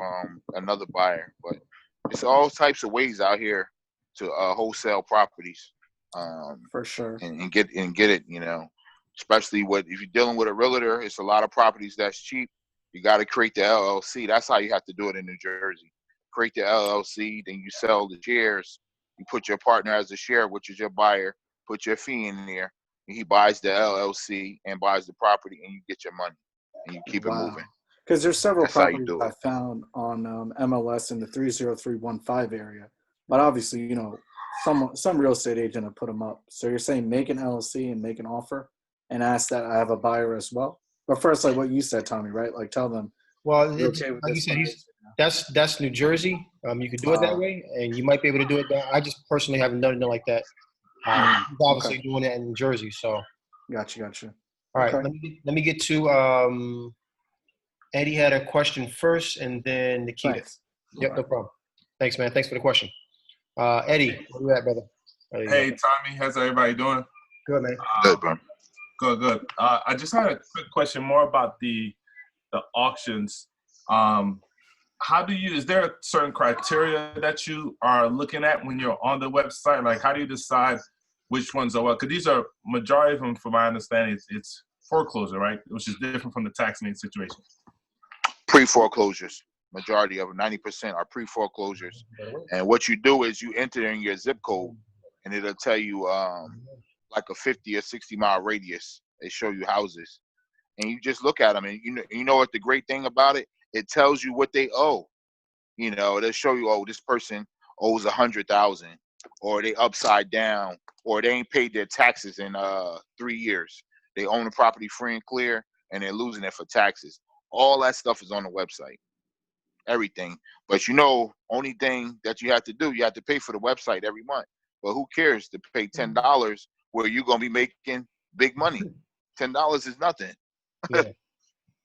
another buyer. But it's all types of ways out here to wholesale properties. For sure. And get it, especially if you're dealing with a realtor, it's a lot of properties that's cheap. You got to create the LLC. That's how you have to do it in New Jersey. create the LLC, then you sell the shares. You put your partner as a share, which is your buyer, put your fee in there, and he buys the LLC and buys the property, and you get your money, and you keep it moving. Because there's several That's how you properties do I it. found on MLS in the 30315 area, but obviously, you know, some real estate agent will put them up. So you're saying make an LLC and make an offer and ask that I have a buyer as well. But first, like what you said, Tommy, right? Like tell them. Well, You're it's, okay with like you this said, that's New Jersey. You could do it that way, and you might be able to do it. I just personally haven't done it like that. He's obviously doing it in Jersey, so. Gotcha. All right, Okay. let me get to Eddie had a question first, and then Nikita. Thanks. Yep, no problem. Thanks, man. Thanks for the question. Eddie, where you at, brother? Hey, Tommy, how's everybody doing? Good, man. Good, bro. Good. I just had a quick question more about the auctions. Is there a certain criteria that you are looking at when you're on the website? Like, how do you decide which ones are what? Because these are, majority of them, from my understanding, it's foreclosure, right? Which is different from the tax lien situation. Pre-foreclosures. Majority of them, 90% are pre-foreclosures. And what you do is you enter in your zip code, and it'll tell you like a 50 or 60-mile radius. They show you houses, and you just look at them, and you know what the great thing about it? It tells you what they owe. You know, it'll show you, oh, this person owes 100,000, or they upside down, or they ain't paid their taxes in 3 years. They own the property free and clear, and they're losing it for taxes. All that stuff is on the website. Everything. But you know, only thing that you have to do, you have to pay for the website every month. But who cares to pay $10 where you're gonna be making big money? $10 is nothing. Yeah.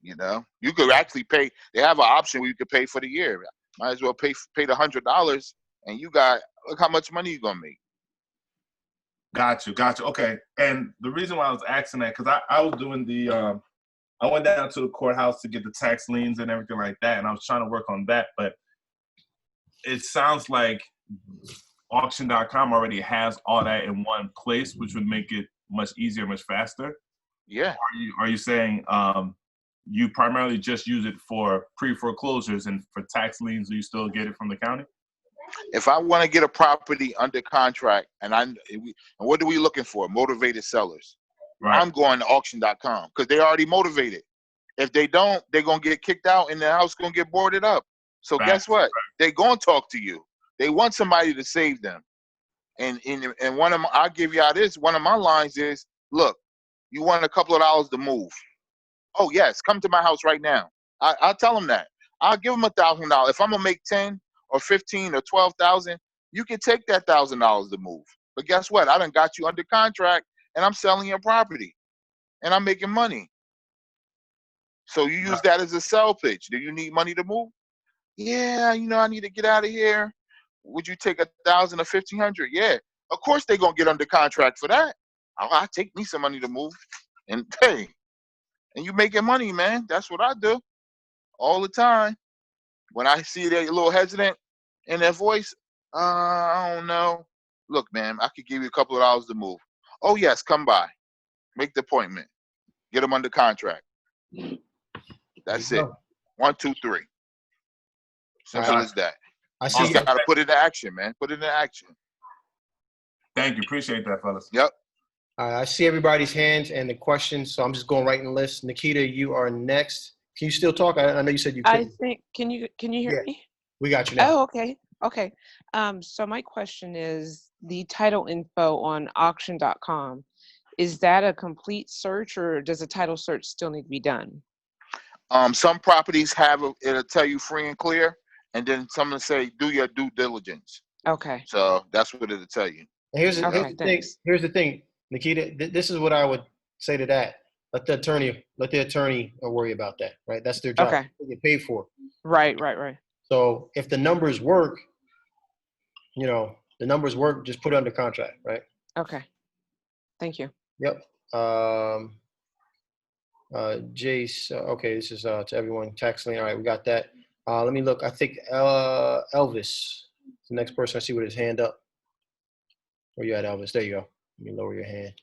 You know, you could actually pay. They have an option where you could pay for the year. Might as well pay the $100, and you got, look how much money you're gonna make. Got you. Okay. And the reason why I was asking that, because I was doing I went down to the courthouse to get the tax liens and everything like that, and I was trying to work on that. But it sounds like auction.com already has all that in one place, which would make it much easier, much faster. Yeah. Are you saying you primarily just use it for pre-foreclosures, and for tax liens, do you still get it from the county? If I want to get a property under contract, and what are we looking for? Motivated sellers. Right. I'm going to auction.com because they already motivated. If they don't, they're going to get kicked out and the house going to get boarded up. So guess what? They're going to talk to you. They want somebody to save them. And I'll give you out this. One of my lines is, look, you want a couple of dollars to move. Oh, yes, come to my house right now. I'll tell them that. I'll give them $1,000. If I'm going to make 10 or 15 or 12,000, you can take that $1,000 to move. But guess what? I done got you under contract, and I'm selling your property, and I'm making money. So you use that as a sell pitch. Do you need money to move? Yeah, you know, I need to get out of here. Would you take 1,000 or 1,500? Yeah, of course they're gonna get under contract for that. I'll take me some money to move, and hey, and you making money, man. That's what I do all the time. When I see they're a little hesitant in their voice, I don't know. Look, man, I could give you a couple of dollars to move. Oh yes, come by, make the appointment, get them under contract. That's it. 1, 2, 3. Simple as that. You just gotta put it into action, man. Put it into action. Thank you. Appreciate that, fellas. Yep. I see everybody's hands and the questions, so I'm just going right in the list. Nikita, you are next. Can you still talk? I know you said you couldn't. I think. Can you hear me? We got you now. Oh, okay. Okay. So my question is, the title info on auction.com, is that a complete search, or does a title search still need to be done? Some properties it'll tell you free and clear, and then some will say do your due diligence. Okay. So that's what it'll tell you. Here's the thing, Nikita. This is what I would say to that. Let the attorney worry about that, right? That's their job. Okay. They get paid for. Right. So if the numbers work, just put it under contract, right? Okay. Thank you. Yep. Jace, okay, this is to everyone. Tax lien. All right, we got that. Let me look. I think Elvis, the next person I see with his hand up. Where you at, Elvis? There you go. Let me lower your hand.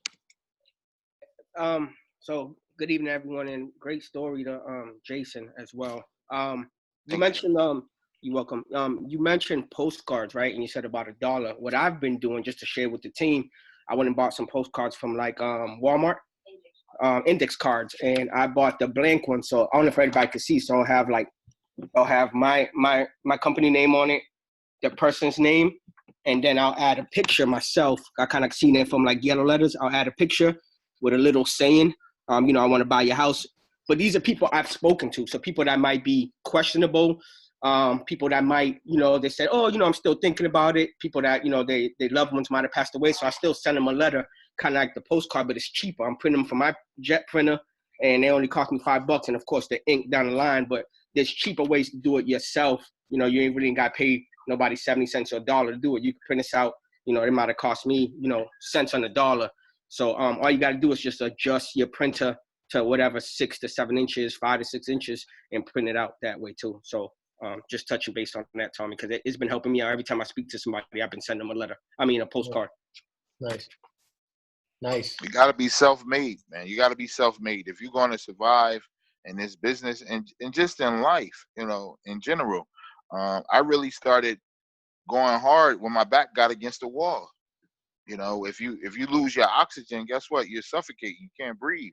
So good evening, everyone, and great story to Jason as well. You mentioned You're welcome. You mentioned postcards, right? And you said about $1. What I've been doing, just to share with the team, I went and bought some postcards from like Walmart, index cards, and I bought the blank one. So I don't know if everybody can see. So I'll have my company name on it, the person's name, and then I'll add a picture myself. I kind of seen it from like yellow letters. I'll add a picture with a little saying, I want to buy your house. But these are people I've spoken to. So people that might be questionable, people that might, they said, oh, I'm still thinking about it. People that, they loved ones might have passed away. So I still send them a letter, kind of like the postcard, but it's cheaper. I'm printing them from my jet printer, and they only cost me $5. And of course, the ink down the line, but there's cheaper ways to do it yourself. You ain't really got to pay nobody 70 cents or $1 to do it. You can print this out. It might have cost me, cents on the dollar. So all you got to do is just adjust your printer to whatever 6 to 7 inches, 5 to 6 inches, and print it out that way too. So just touching base on that, Tommy, because it's been helping me out. Every time I speak to somebody, I've been sending them a postcard. Nice. You got to be self-made, man. You got to be self-made if you're going to survive in this business and just in life, in general. I really started going hard when my back got against the wall. If you lose your oxygen, guess what? You're suffocating. You can't breathe.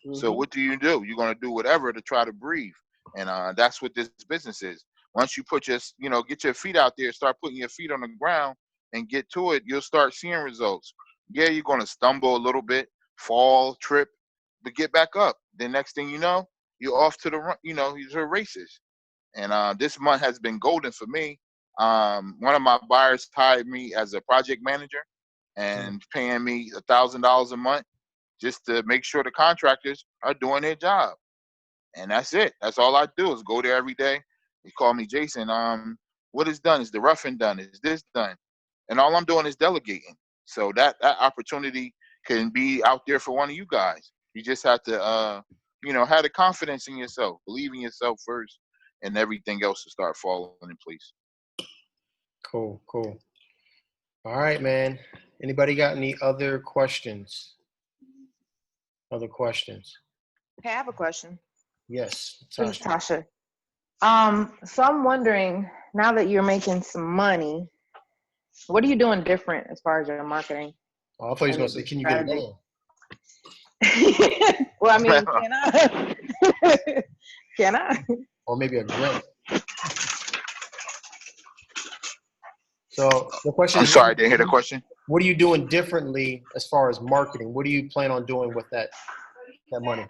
Mm-hmm. So what do? You're going to do whatever to try to breathe. And that's what this business is. Once you put get your feet out there, start putting your feet on the ground and get to it, you'll start seeing results. Yeah, you're going to stumble a little bit, fall, trip, but get back up. The next thing you know, you're off to the races. And this month has been golden for me. One of my buyers hired me as a project manager and paying me $1,000 a month just to make sure the contractors are doing their job. And that's it. That's all I do is go there every day. They call me, Jason, what is done? Is the roughing done? Is this done? And all I'm doing is delegating. So that opportunity can be out there for one of you guys. You just have to, have the confidence in yourself, believe in yourself first, and everything else will start falling in place. Cool. All right, man. Anybody got any other questions? Other questions? Hey, I have a question. Yes, This is Tasha. So I'm wondering, now that you're making some money, what are you doing different as far as your marketing? Oh, I thought you was going to say, can you get it on? Well, I mean, can I? Can I? Or maybe a grant. So the question I'm is, sorry, I didn't hear the question. What are you doing differently as far as marketing? What do you plan on doing with that money?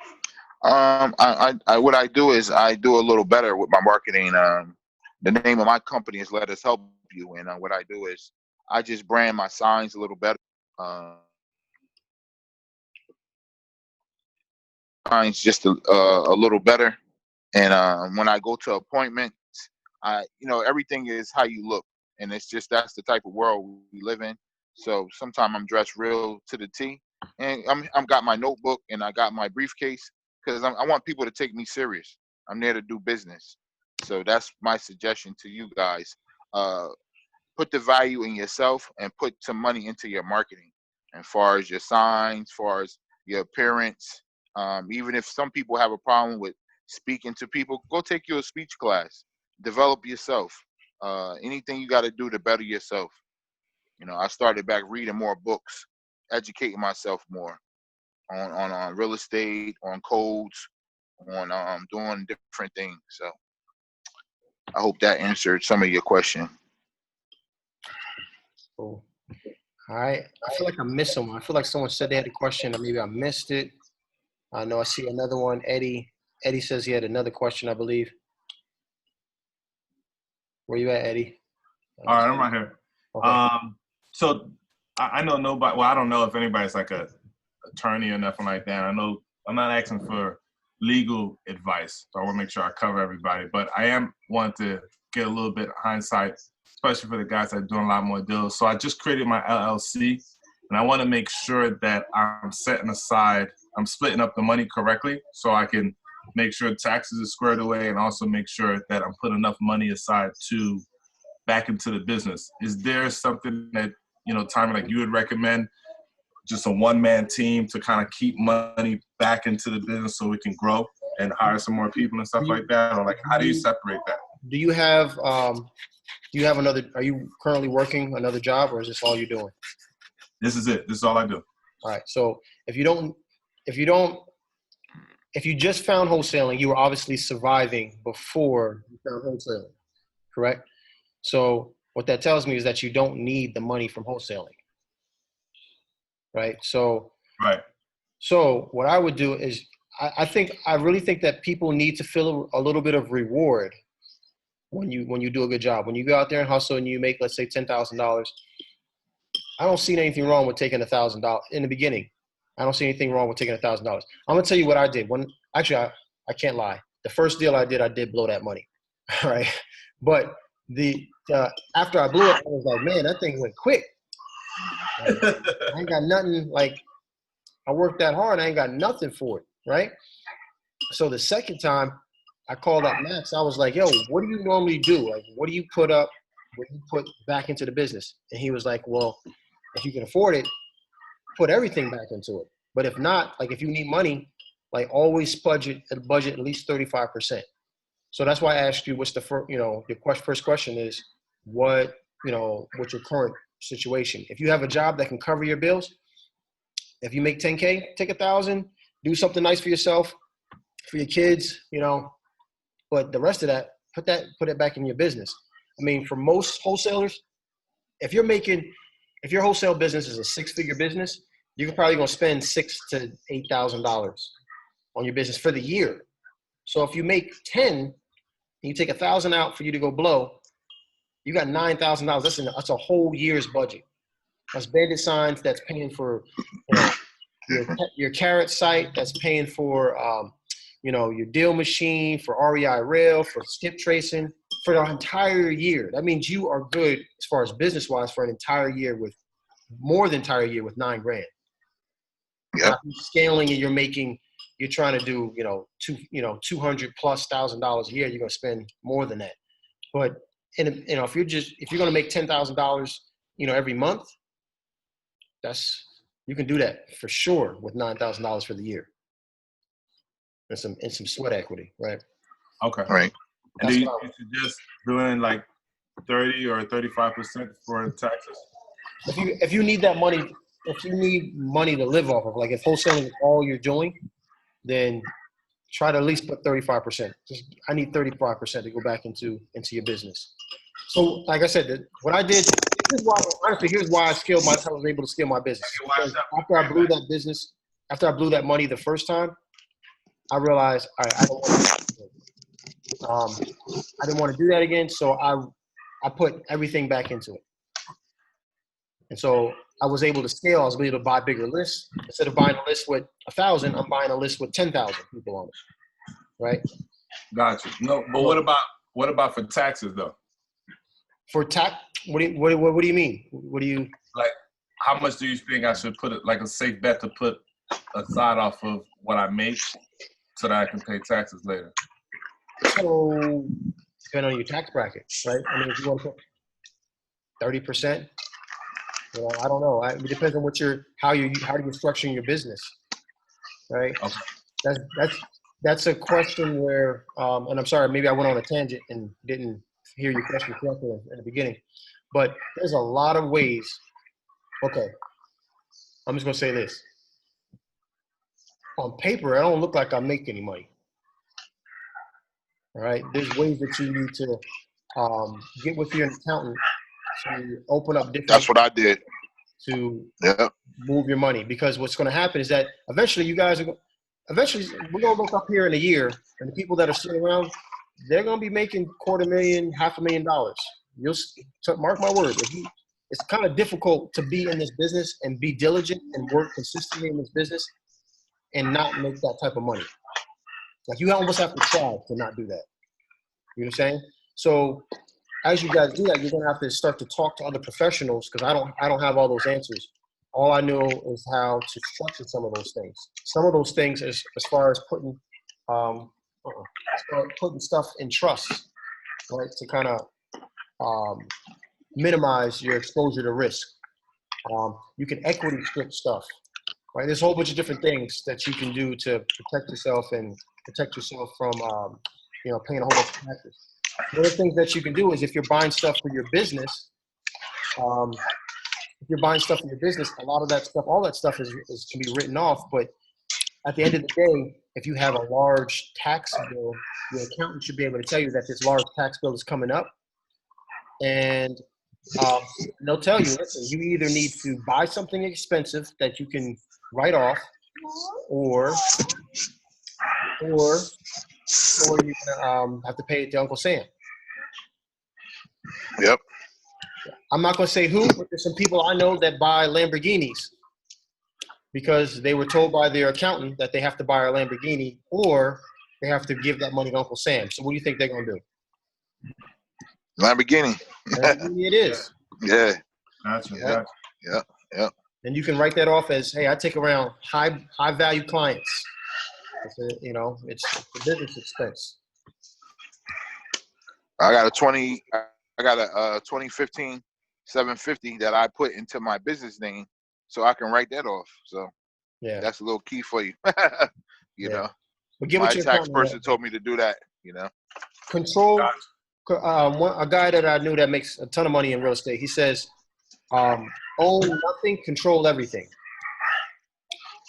What I do is I do a little better with my marketing. The name of my company is Let Us Help You, and what I do is I just brand my signs a little better. Signs just a little better, and when I go to appointments, everything is how you look, and that's the type of world we live in. So sometimes I'm dressed real to the T, and I'm got my notebook and I got my briefcase because I want people to take me serious. I'm there to do business. So that's my suggestion to you guys. Put the value in yourself and put some money into your marketing. As far as your signs, as far as your appearance, even if some people have a problem with speaking to people, go take your speech class. Develop yourself. Anything you got to do to better yourself. I started back reading more books, educating myself more on real estate, on codes, on doing different things. So I hope that answered some of your question. Cool. All right. I feel like I'm missing one. I feel like someone said they had a question, or maybe I missed it. I know I see another one. Eddie says he had another question, I believe. Where you at, Eddie? All right, I'm right here. Okay. So I know nobody. Well, I don't know if anybody's like a attorney or nothing like that. I know I'm not asking for legal advice, so I want to make sure I cover everybody. But I am wanting to get a little bit of hindsight, especially for the guys that are doing a lot more deals. So I just created my LLC, and I want to make sure that I'm splitting up the money correctly so I can make sure taxes are squared away and also make sure that I'm putting enough money aside to back into the business. Is there something that, Tommy, like you would recommend, just a one-man team to kind of keep money back into the business so we can grow and hire some more people and stuff like that? Or like, how do you separate that? do you have another? Are you currently working another job, or is this all you're doing? This is it. This is all I do. All right. So if you just found wholesaling, you were obviously surviving before you found wholesaling, correct? So what that tells me is that you don't need the money from wholesaling, right? So Right. So what I would do is, I really think that people need to feel a little bit of reward when you do a good job. When you go out there and hustle and you make, let's say, $10,000, I don't see anything wrong with taking $1,000 in the beginning. I don't see anything wrong with taking $1,000. I'm gonna tell you what I did. I can't lie. The first deal I did blow that money, all right? But after I blew it, I was like, man, that thing went quick. Like, I ain't got nothing. Like, I worked that hard. I ain't got nothing for it, right? So the second time I called up Max, I was like, yo, what do you normally do? Like, what do you put up, what do you put back into the business? And he was like, well, if you can afford it, put everything back into it. But if not, like if you need money, like always budget at least 35%. So that's why I asked you what's the first, your first question is what's your current situation? If you have a job that can cover your bills, if you make 10K, take 1,000, do something nice for yourself, for your kids, but the rest of that, put it back in your business. I mean, for most wholesalers, if your wholesale business is a 6-figure business, you're probably going to spend $6,000 to $8,000 on your business for the year. So if you make 10 and you take 1,000 out for you to go blow, you got $9,000. That's a whole year's budget. That's bandit signs. That's paying for your carrot site. That's paying for your deal machine, for REI Rail, for skip tracing, for the entire year. That means you are good as far as business wise for an entire year with more than entire year with $9,000. Yep. Scaling and you're trying to do $200,000+ a year. You're gonna spend more than that. But if you're gonna make $10,000 every month, you can do that for sure with $9,000 for the year. And some sweat equity, right? Okay. Right. And do you suggest doing like 30 or 35% for taxes? If you need that money, if you need money to live off of, like if wholesaling is all you're doing, then try to at least put 35%. I need 35% to go back into your business. So, like I said, what I did, here's why I was able to scale my business. Because after I blew that money the first time, I realized, all right, I didn't want to do that again. So I put everything back into it. And so I was able to scale. I was able to buy bigger lists. Instead of buying a list with 1,000, I'm buying a list with 10,000 people on it. Right? Gotcha. No, but what about for taxes though? For tax, what do you mean? What do you like? How much do you think I should put it like a safe bet to put aside off of what I make so that I can pay taxes later? So depending on your tax bracket, right? I mean, if you want to put 30%. I don't know. It depends on how you're structuring your business, right? Okay. That's a question where, and I'm sorry, maybe I went on a tangent and didn't hear your question correctly in the beginning, but there's a lot of ways. Okay, I'm just gonna say this. On paper, I don't look like I make any money. All right, there's ways that you need to get with your accountant to open up different. That's what I did. To move your money, because what's going to happen is that eventually we're going to look up here in a year, and the people that are sitting around, they're going to be making $250,000, $500,000. You'll mark my word. It's kind of difficult to be in this business and be diligent and work consistently in this business and not make that type of money. Like you almost have to try to not do that. You know what I'm saying? So as you guys do that, you're gonna have to start to talk to other professionals, because I don't have all those answers. All I know is how to structure some of those things. Some of those things, as far as putting stuff in trust, right, to kind of minimize your exposure to risk. You can equity strip stuff, right? There's a whole bunch of different things that you can do to protect yourself and protect yourself from paying a whole bunch of taxes. one of the things that you can do is if you're buying stuff for your business, if you're buying stuff for your business, a lot of that stuff, all that stuff is can be written off. But at the end of the day, if you have a large tax bill, your accountant should be able to tell you that this large tax bill is coming up. And they'll tell you, listen, you either need to buy something expensive that you can write off, or you're gonna have to pay it to Uncle Sam. Yep. I'm not gonna say who, but there's some people I know that buy Lamborghinis because they were told by their accountant that they have to buy a Lamborghini or they have to give that money to Uncle Sam. So what do you think they're gonna do? Lamborghini. Lamborghini it is. Yeah. Gotcha. Yep. Yep. And you can write that off as, hey, I take around high value clients. It's a business expense. I got a 2015 750 that I put into my business name, so I can write that off. So yeah, that's a little key for you. you know, but give my it your tax accountant, person told me to do that. You know, control. A guy that I knew that makes a ton of money in real estate. He says, own nothing, control everything.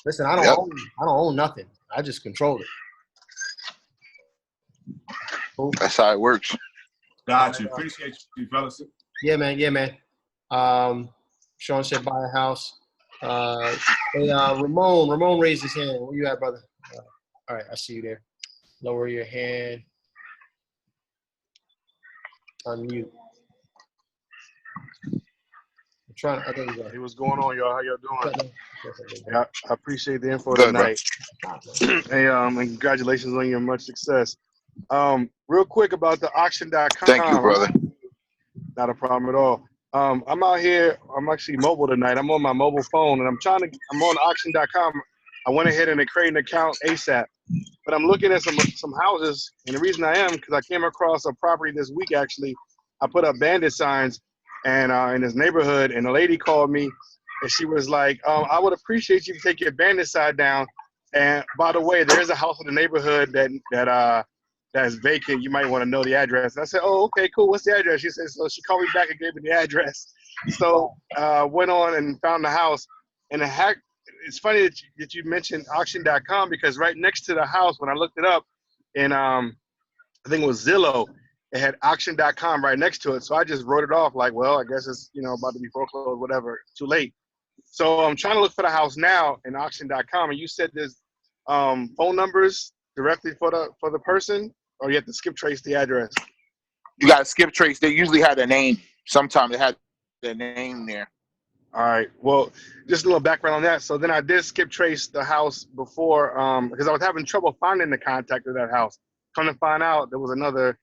Listen, I don't own nothing. I just control it. Cool. That's how it works. Got you. Appreciate you, fellas. Yeah, man. Sean said buy a house. Hey, Ramon raised his hand. Where you at, brother? All right, I see you there. Lower your hand. Unmute. There you go. Hey, what's going on, y'all? How y'all doing? Yeah, I appreciate the info Good, tonight. Hey, and congratulations on your much success. Real quick about the auction.com. Thank you, brother. Not a problem at all. I'm out here. I'm actually mobile tonight. I'm on my mobile phone, and I'm on auction.com. I went ahead and created an account ASAP. But I'm looking at some houses, and the reason I am because I came across a property this week. Actually, I put up bandit signs, and in this neighborhood, and a lady called me, and she was like, "I would appreciate you to take your bandit sign down. And by the way, there is a house in the neighborhood that's vacant. You might want to know the address." And I said, "Oh, okay, cool. What's the address?" She said, so she called me back and gave me the address. So went on and found the house, and it's funny that you mentioned auction.com because right next to the house, when I looked it up, and I think it was Zillow, it had auction.com right next to it. So I just wrote it off like, well, I guess it's about to be foreclosed, whatever. Too late. So I'm trying to look for the house now in auction.com, and you said there's phone numbers directly for the person, or you have to skip trace the address. You got to skip trace. They usually had a name. Sometimes they had their name there. All right. Well, just a little background on that. So then I did skip trace the house before because I was having trouble finding the contact of that house. Come to find out, there was another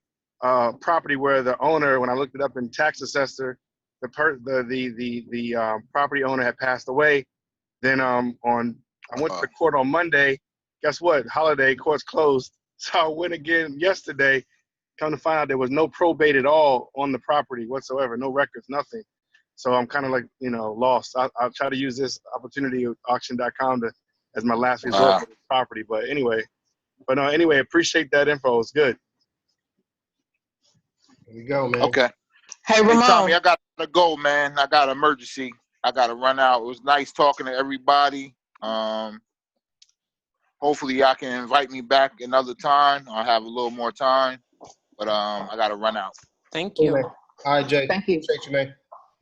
property where the owner, when I looked it up in tax assessor, the property owner had passed away. Then I went to the court on Monday. Guess what? Holiday, court's closed. So I went again yesterday. Come to find out there was no probate at all on the property whatsoever. No records, nothing. So I'm kind of like, lost. I'll try to use this opportunity of auction.com as my last resort for this property. But anyway, appreciate that info. It's good. There you go, man. Okay. Hey, Ramon. Tommy, I got to go, man. I got an emergency. I got to run out. It was nice talking to everybody. Hopefully, y'all can invite me back another time. I'll have a little more time. But I got to run out. Thank you. All right, Jay. Thank you. Appreciate you, man.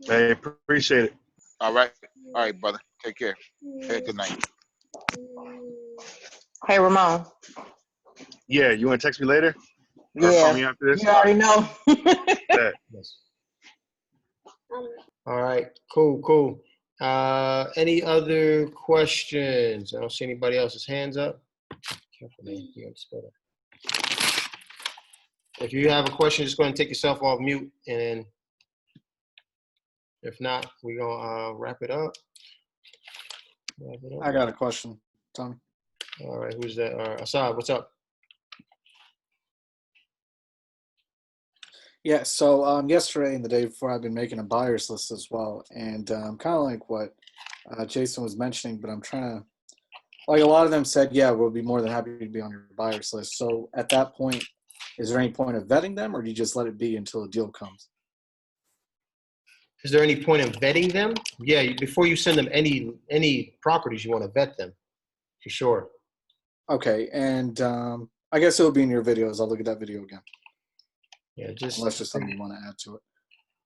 Hey, appreciate it. All right, brother. Take care. Hey, good night. Hey, Ramon. Yeah, you want to text me later? Or Yeah. call me after this? You already know. Yeah. All right, cool. Any other questions? I don't see anybody else's hands up. Careful, man. You got to spell it. If you have a question, just go ahead and take yourself off mute, and if not, we're gonna wrap it up. I got a question, Tommy. All right, who's that? Assad, what's up? Yeah, so yesterday and the day before, I've been making a buyer's list as well, and kind of like what Jason was mentioning, but I'm trying to, like a lot of them said, yeah, we'll be more than happy to be on your buyer's list. So at that point, Is there any point of vetting them, or do you just let it be until a deal comes? Is there any point in vetting them? Yeah, before you send them any properties, you want to vet them, for sure. Okay, and I guess it'll be in your videos. I'll look at that video again. Yeah, just unless there's something you want to add to it.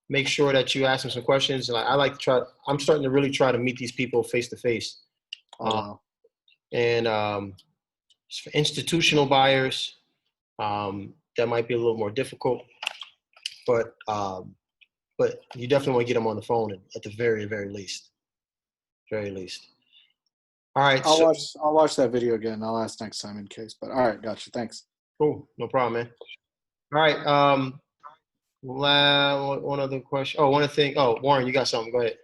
Make sure that you ask them some questions. And I like to try. I'm starting to really try to meet these people face to face. And for institutional buyers, that might be a little more difficult. But you definitely want to get them on the phone at the very, very least. Very least. All right. I'll watch that video again. I'll ask next time in case. But all right, gotcha. Thanks. Cool. No problem, man. All right. One other question. Oh, one other thing. Oh, Warren, you got something. Go ahead.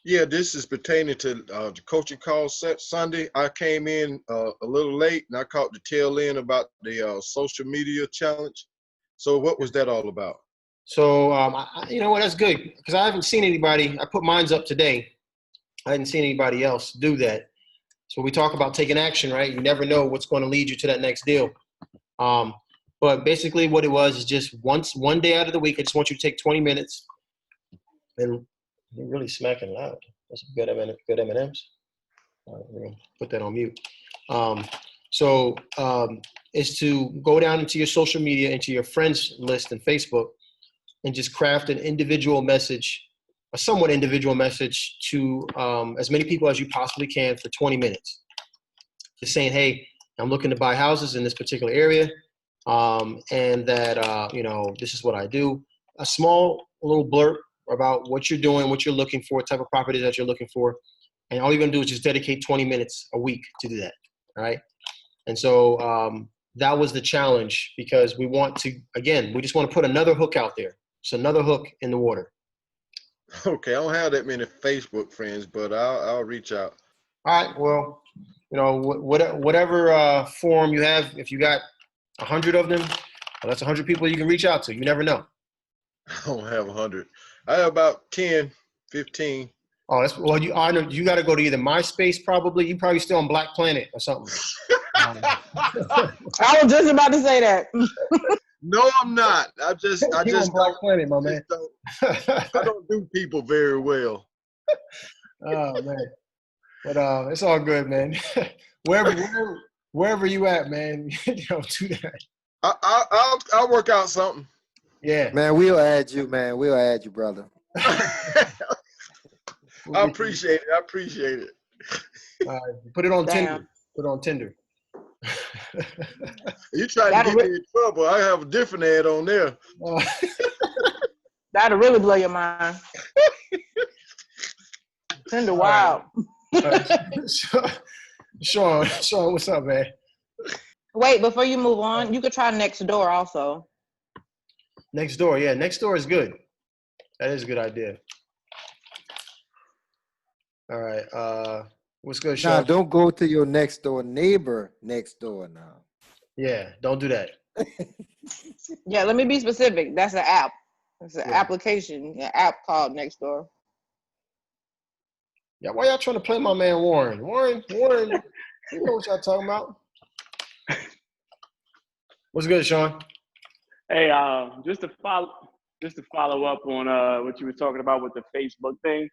Yeah, this is pertaining to the coaching call set Sunday. I came in a little late, and I caught the tail end about the social media challenge. So what was that all about? So, you know what? That's good because I haven't seen anybody. I put mines up today. I hadn't seen anybody else do that. So we talk about taking action, right? You never know what's going to lead you to that next deal. But basically what it was is just one day out of the week, I just want you to take 20 minutes. And you're really smacking loud. That's good M&Ms. All right, we're going to put that on mute. Is to go down into your social media, into your friends list and Facebook, and just craft an individual message, a somewhat individual message to as many people as you possibly can for 20 minutes. Just saying, hey, I'm looking to buy houses in this particular area, and that, this is what I do. A small little blurb about what you're doing, what you're looking for, type of property that you're looking for. And all you're going to do is just dedicate 20 minutes a week to do that, all right? And so that was the challenge because we just want to put another hook out there. So another hook in the water. Okay, I don't have that many Facebook friends, but I'll reach out. All right, well, whatever form you have, if you got 100 of them, well, that's 100 people you can reach out to. You never know. I don't have 100. I have about 10, 15. Oh, you got to go to either MySpace probably. You probably still on Black Planet or something. I was just about to say that. No, I'm not. I just on Black Planet, my man. I don't do people very well. Oh man, but it's all good, man. wherever you at, man, do that. I'll work out something. Yeah, man. We'll add you, man. We'll add you, brother. I appreciate it. Put it on Tinder. Put it on Tinder. You trying to get me in trouble? I have a different ad on there. That'll really blow your mind. Tinder, wow. Sean, what's up, man? Wait, before you move on, you could try Nextdoor also. Nextdoor, yeah. Nextdoor is good. That is a good idea. All right. What's good, Sean? Now, don't go to your next door neighbor next door now. Yeah, don't do that. Yeah, let me be specific. That's an app. It's an application, an app called Nextdoor. Yeah, why y'all trying to play my man Warren? Warren, you know what y'all talking about. What's good, Sean? Hey, just to follow up on what you were talking about with the Facebook thing.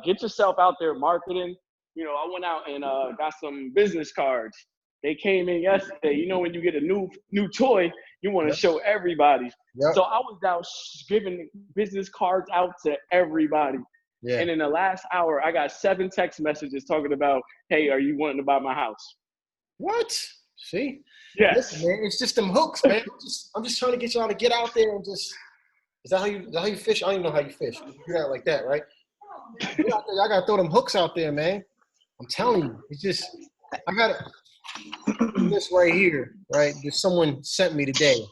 Get yourself out there marketing. I went out and got some business cards. They came in yesterday. When you get a new toy, you want to show everybody. Yep. So I was out giving business cards out to everybody. Yeah. And in the last hour, I got 7 text messages talking about, hey, are you wanting to buy my house? What? See? Yeah. Listen, man, it's just them hooks, man. I'm just trying to get y'all to get out there and just. Is that how you fish? I don't even know how you fish. You do that like that, right? Get out there, y'all gotta throw them hooks out there, man. I'm telling you, it's just I got this right here, right? There's someone sent me today,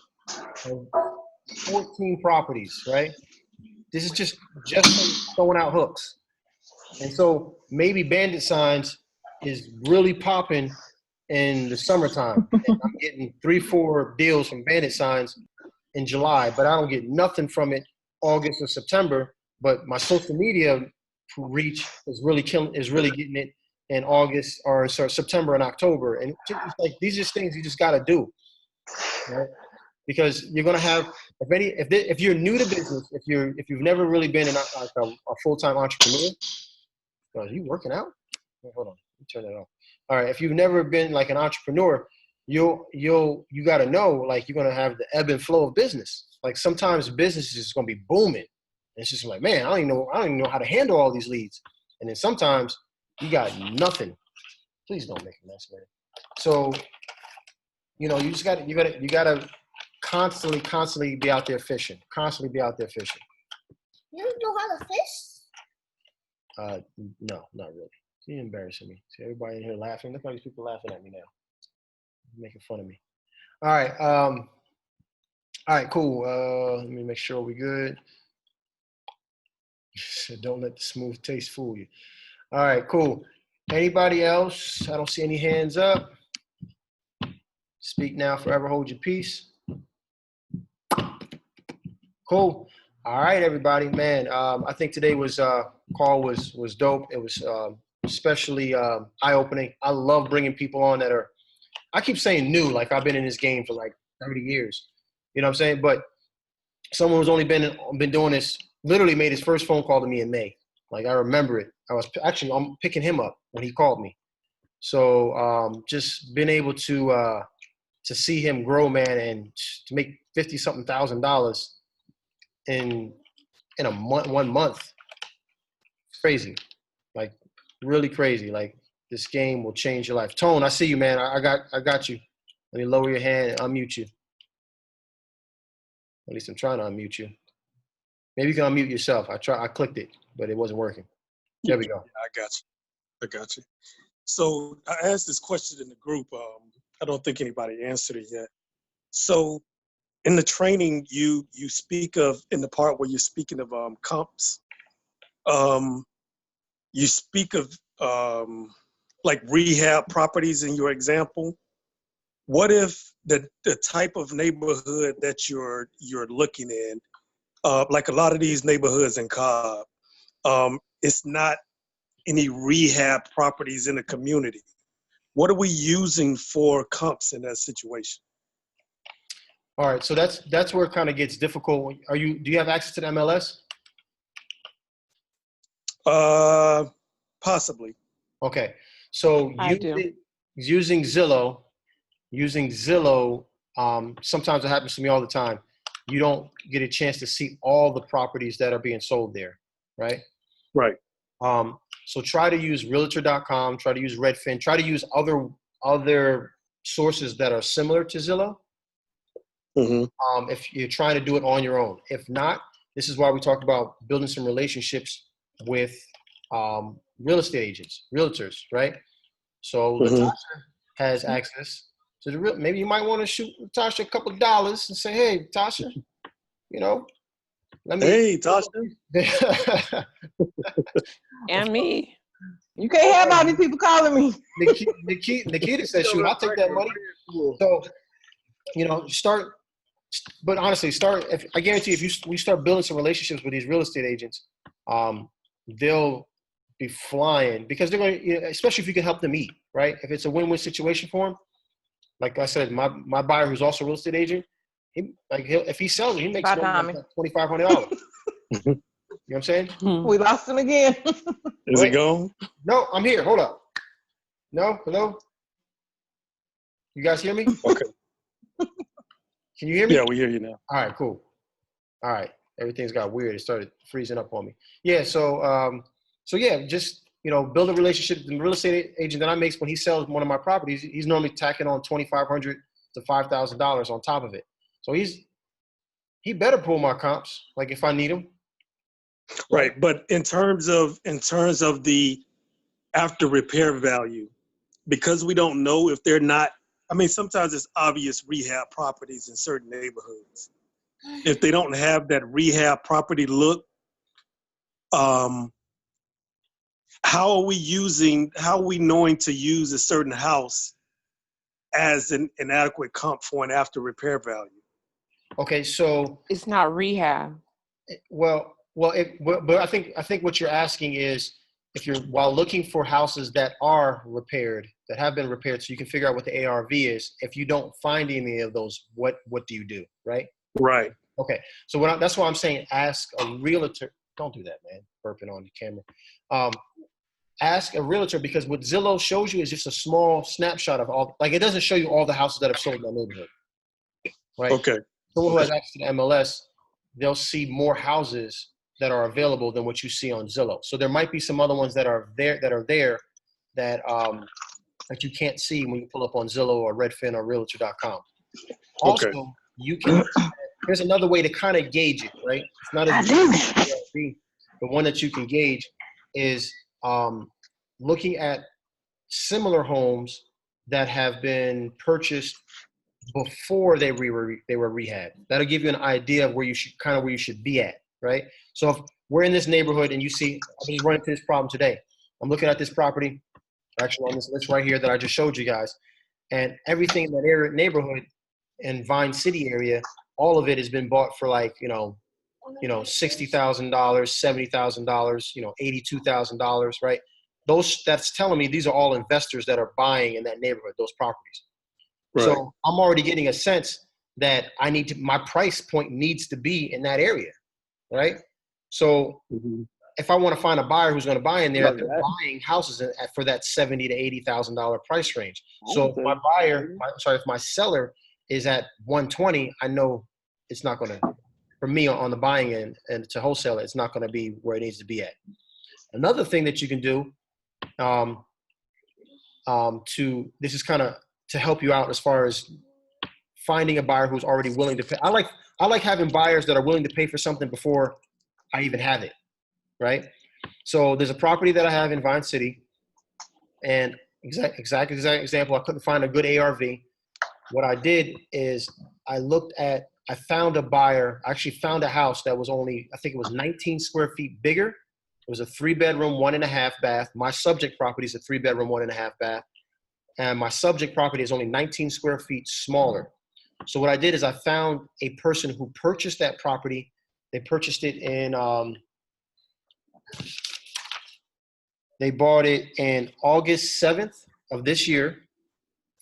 14 properties, right? This is just throwing out hooks, and so maybe bandit signs is really popping in the summertime. And I'm getting 3-4 deals from bandit signs in July, but I don't get nothing from it August or September. But my social media reach is really getting it in August or September and October. And it's like these are things you just got to do. Right? because you're gonna have if you're new to business, if you've never really been a full-time entrepreneur. Are you working out? Wait, hold on, let me turn that off. All right, if you've never been like an entrepreneur, you got to know, like, you're gonna have the ebb and flow of business. Like sometimes business is gonna be booming, and it's just like, man, I don't even know how to handle all these leads. And then sometimes you got nothing. Please don't make a mess, man. So, you gotta constantly be out there fishing. Constantly be out there fishing. You know how to fish? No, not really. You're embarrassing me. See everybody in here laughing. Look at all these people laughing at me now. Making fun of me. All right, cool. Let me make sure we're good. So don't let the smooth taste fool you. All right, cool. Anybody else? I don't see any hands up. Speak now, forever hold your peace. Cool. All right, everybody, man. I think today call was dope. It was especially eye-opening. I love bringing people on that are, I keep saying new, like I've been in this game for like 30 years. You know what I'm saying? But someone who's only been doing this, literally made his first phone call to me in May. Like, I remember it. I'm picking him up when he called me. So just been able to see him grow, man, and to make $50-something thousand in a month, 1 month. Crazy. Like, really crazy. Like, this game will change your life. Tone, I see you, man. I got you. Let me lower your hand and unmute you. At least I'm trying to unmute you. Maybe you can unmute yourself. I clicked it, but it wasn't working. There we go. Yeah, I got you. So I asked this question in the group. I don't think anybody answered it yet. So in the training, you speak of, in the part where you're speaking of comps, you speak of like rehab properties in your example. What if the type of neighborhood that you're looking in, like a lot of these neighborhoods in Cobb, it's not any rehab properties in the community? What are we using for comps in that situation? All right, so that's where it kind of gets difficult. Do you have access to the MLS? Possibly. Okay, so using Zillow, sometimes it happens to me all the time. You don't get a chance to see all the properties that are being sold there, right? Right. So try to use realtor.com, try to use Redfin, try to use other sources that are similar to Zillow. Mm-hmm. If you're trying to do it on your own. If not, this is why we talked about building some relationships with real estate agents, realtors, right? So Latasha has access to the maybe you might want to shoot Latasha a couple of dollars and say, hey, Tasha, let me. Hey, Tasha. And me. You can't have all these people calling me. Nikita says, shoot, I'll take that money. So, start. But honestly, I guarantee if we start building some relationships with these real estate agents, they'll be flying because they're going to, especially if you can help them eat, right? If it's a win-win situation for them. Like I said, my buyer who's also a real estate agent, if he sells it, he makes $2,500. You know what I'm saying? We lost him again. Is it gone? No, I'm here. Hold up. No, hello? You guys hear me? Okay. Can you hear me? Yeah, we hear you now. All right, cool. All right. Everything's got weird. It started freezing up on me. Yeah, so just, build a relationship. The real estate agent that I make, when he sells one of my properties, he's normally tacking on $2,500 to $5,000 on top of it. So he better pull my comps, like if I need them. Right, but in terms of the after repair value, because we don't know if they're not, I mean, sometimes it's obvious rehab properties in certain neighborhoods. If they don't have that rehab property look, how are we knowing to use a certain house as an adequate comp for an after repair value? Okay, so it's not rehab. But I think what you're asking is, while looking for houses that are repaired, that have been repaired, so you can figure out what the ARV is. If you don't find any of those, what do you do, right? Right. Okay. So that's why I'm saying ask a realtor. Don't do that, man. Burping on the camera. Ask a realtor, because what Zillow shows you is just a small snapshot of all. Like, it doesn't show you all the houses that have sold in that neighborhood, right? Okay. Someone who has access to the MLS, they'll see more houses that are available than what you see on Zillow. So there might be some other ones that are there that you can't see when you pull up on Zillow or Redfin or Realtor.com. Also, Okay. you can. There's another way to kind of gauge it, right? It's not as the one that you can gauge is looking at similar homes that have been purchased before they were rehabbed. That'll give you an idea of where you should be at, right? So if we're in this neighborhood and you see, I'm just running into this problem today. I'm looking at this property, actually on this list right here that I just showed you guys, and everything in that area, neighborhood in Vine City area, all of it has been bought for like, $60,000, $70,000, $82,000, right? That's telling me these are all investors that are buying in that neighborhood, those properties. Right. So I'm already getting a sense that my price point needs to be in that area, right? So if I want to find a buyer who's going to buy in there, they're buying houses for that $70,000 to $80,000 price range. So if my seller is at 120, I know it's not going to, for me on the buying end and to wholesale, it's not going to be where it needs to be at. Another thing that you can do this is kind of to help you out as far as finding a buyer who's already willing to pay. I like having buyers that are willing to pay for something before I even have it, right? So there's a property that I have in Vine City, and exact example, I couldn't find a good ARV. What I did is I found a buyer. I actually found a house that was only, I think it was 19 square feet bigger. It was a 3-bedroom, 1.5 bath. My subject property is a 3-bedroom, 1.5 bath. And my subject property is only 19 square feet smaller. So what I did is I found a person who purchased that property. They purchased it they bought it in August 7th of this year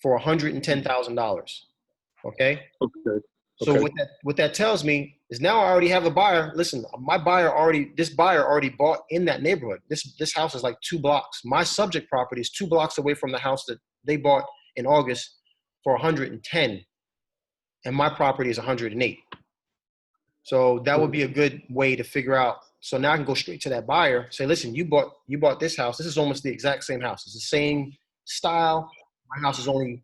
for $110,000. Okay? Okay. So what that tells me is now I already have a buyer. Listen, this buyer already bought in that neighborhood. This house is like 2 blocks. My subject property is 2 blocks away from the house that they bought in August for 110, and my property is 108. So that would be a good way to figure out. So now I can go straight to that buyer, say, listen, you bought this house. This is almost the exact same house. It's the same style. My house is only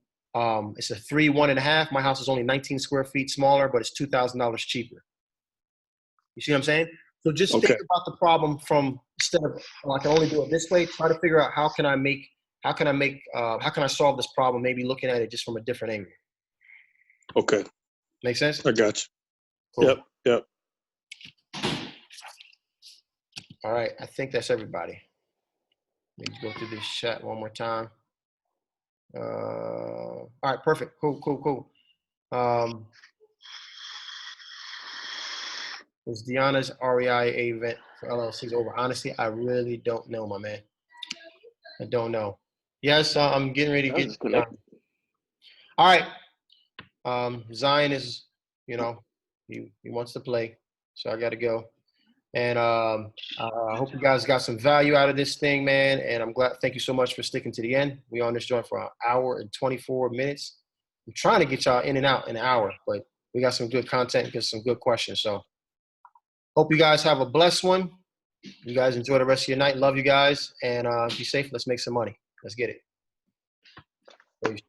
it's a 3, 1.5. My house is only 19 square feet smaller, but it's $2,000 cheaper. You see what I'm saying? So just think about the problem from, instead of, I can only do it this way, try to figure out how can I solve this problem, maybe looking at it just from a different angle. Okay. Make sense? I got you. Cool. Yep. All right. I think that's everybody. Let me go through this chat one more time. All right, perfect. Cool. Is Deanna's REIA event for LLCs over? Honestly, I really don't know, my man. I don't know. Yes, I'm getting ready to get done. All right. Zion is, he wants to play, so I got to go. And I hope you guys got some value out of this thing, man. And I'm glad. Thank you so much for sticking to the end. We on this joint for an hour and 24 minutes. I'm trying to get y'all in and out in an hour, but we got some good content and get some good questions. So hope you guys have a blessed one. You guys enjoy the rest of your night. Love you guys. And be safe. Let's make some money. Let's get it. Peace.